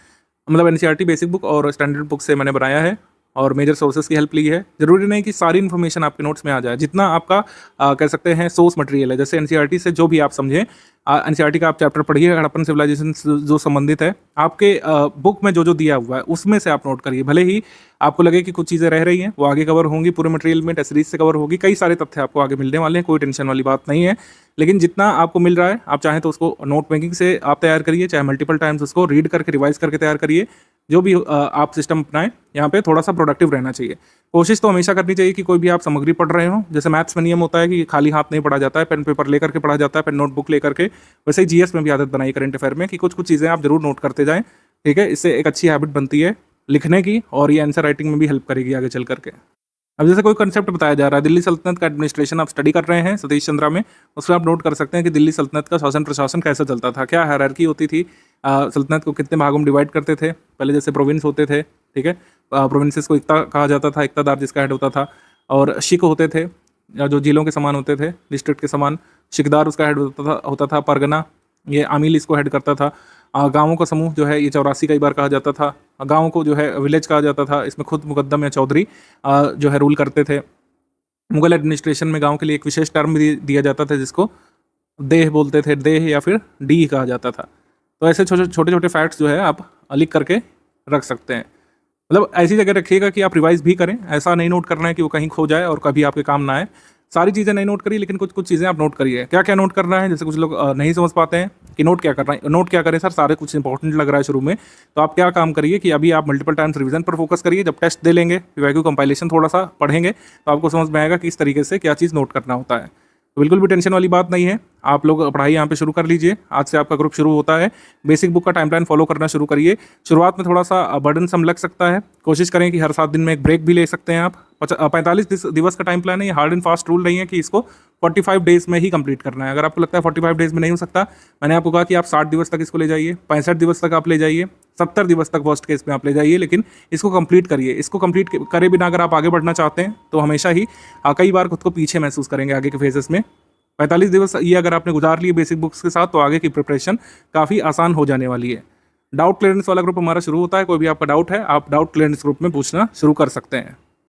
मतलब एनसीईआरटी बेसिक बुक और स्टैंडर्ड बुक से मैंने बनाया है और मेजर सोर्सेज की हेल्प ली है। जरूरी नहीं कि सारी इन्फॉर्मेशन आपके नोट्स में आ जाए, जितना आपका कह सकते हैं सोर्स मटेरियल है। जैसे एनसीईआरटी से जो भी आप समझें, एनसीईआरटी का आप चैप्टर पढ़िए, हड़प्पन सिविलाइजेशन जो संबंधित है, आपके बुक में जो जो दिया हुआ है उसमें से आप नोट करिए। भले ही आपको लगे कि कुछ चीज़ें रह रही हैं, वो आगे कवर होंगी, पूरे मटेरियल में टेस्ट सीरीज से कवर होगी, कई सारे तथ्य आपको आगे मिलने वाले हैं, कोई टेंशन वाली बात नहीं है। लेकिन जितना आपको मिल रहा है, आप चाहें तो उसको नोट मेकिंग से आप तैयार करिए, चाहे मल्टीपल टाइम्स उसको रीड करके रिवाइज करके तैयार करिए। जो भी आप सिस्टम अपनाएं, यहाँ पे थोड़ा सा प्रोडक्टिव रहना चाहिए। कोशिश तो हमेशा करनी चाहिए कि कोई भी आप सामग्री पढ़ रहे हो, जैसे मैथ्स में नियम होता है कि खाली हाथ नहीं पढ़ा जाता है, पेन पेपर लेकर के पढ़ा जाता है, पेन नोटबुक लेकर के, वैसे ही जीएस में भी आदत बनाई करंट अफेयर में कि कुछ कुछ चीज़ें आप जरूर नोट करते जाएं, ठीक है। इससे एक अच्छी हैबिट बनती है लिखने की, और ये आंसर राइटिंग में भी हेल्प करेगी आगे चल करके। अब जैसे कोई कंसेप्ट बताया जा रहा है, दिल्ली सल्तनत का एडमिनिस्ट्रेशन आप स्टडी कर रहे हैं सतीश चंद्रा में, उसमें आप नोट कर सकते हैं कि दिल्ली सल्तनत का शासन प्रशासन कैसा चलता था, क्या हायरार्की होती थी, सल्तनत को कितने भागों में डिवाइड करते थे। पहले जैसे प्रोविंस होते थे, ठीक है, प्रोविंसेस को इक्ता कहा जाता था, इक्तादार जिसका हेड होता था, और शिक होते थे जो जिलों के समान होते थे, डिस्ट्रिक्ट के समान, शिकदार उसका हेड होता था, परगना ये आमिल इसको हेड करता था। गाँवों का समूह जो है ये 84 कई बार कहा जाता था। गाँव को जो है विलेज कहा जाता था, इसमें खुद मुकद्दम या चौधरी जो है रूल करते थे। मुगल एडमिनिस्ट्रेशन में गांव के लिए एक विशेष टर्म भी दिया जाता था जिसको देह बोलते थे, देह या फिर डी कहा जाता था। तो ऐसे छोटे छोटे फैक्ट्स जो है आप लिख करके रख सकते हैं। मतलब ऐसी जगह रखिएगा कि आप रिवाइज भी करें, ऐसा नहीं नोट करना है कि वो कहीं खो जाए और कभी आपके काम ना आए। सारी चीज़ें नहीं नोट करिए, लेकिन कुछ कुछ चीज़ें आप नोट करिए। क्या क्या नोट करना है, जैसे कुछ लोग नहीं समझ पाते हैं कि नोट क्या करना है। नोट क्या करें सर, सारे कुछ इंपॉर्टेंट लग रहा है शुरू में, तो आप क्या काम करिए कि अभी आप मल्टीपल टाइम्स रिवीजन पर फोकस करिए। जब टेस्ट दे लेंगे, पीवाईक्यू कंपाइलेशन थोड़ा सा पढ़ेंगे, तो आपको समझ में आएगा कि इस तरीके से क्या चीज़ नोट करना होता है। तो बिल्कुल भी टेंशन वाली बात नहीं है, आप लोग पढ़ाई यहाँ पे शुरू कर लीजिए। आज से आपका ग्रुप शुरू होता है, बेसिक बुक का टाइमलाइन फॉलो करना शुरू करिए। शुरुआत में थोड़ा सा बर्डन सम लग सकता है, कोशिश करें कि हर 7 दिन में एक ब्रेक भी ले सकते हैं आप। 45 दिवस का टाइम प्लान है, ये हार्ड एंड फास्ट रूल नहीं है कि इसको 45 डेज में ही कंप्लीट करना है। अगर आपको लगता है 45 डेज में नहीं हो सकता, मैंने आपको कहा कि आप 60 दिवस तक इसको ले जाइए, 65 दिवस तक आप ले जाइए, 70 दिवस तक वर्स्ट केस में आप ले जाइए, लेकिन इसको कंप्लीट करिए। इसको कंप्लीट करे बिना अगर आप आगे बढ़ना चाहते हैं तो हमेशा ही कई बार खुद को पीछे महसूस करेंगे आगे के फेजेस में। 45 दिवस ये अगर आपने गुजार लिए बेसिक बुक्स के साथ, तो आगे की प्रिपरेशन काफ़ी आसान हो जाने वाली है। डाउट क्लियरेंस वाला ग्रुप हमारा शुरू होता है। कोई भी आपका डाउट है, आप डाउट क्लियरेंस ग्रुप में पूछना शुरू कर सकते हैं।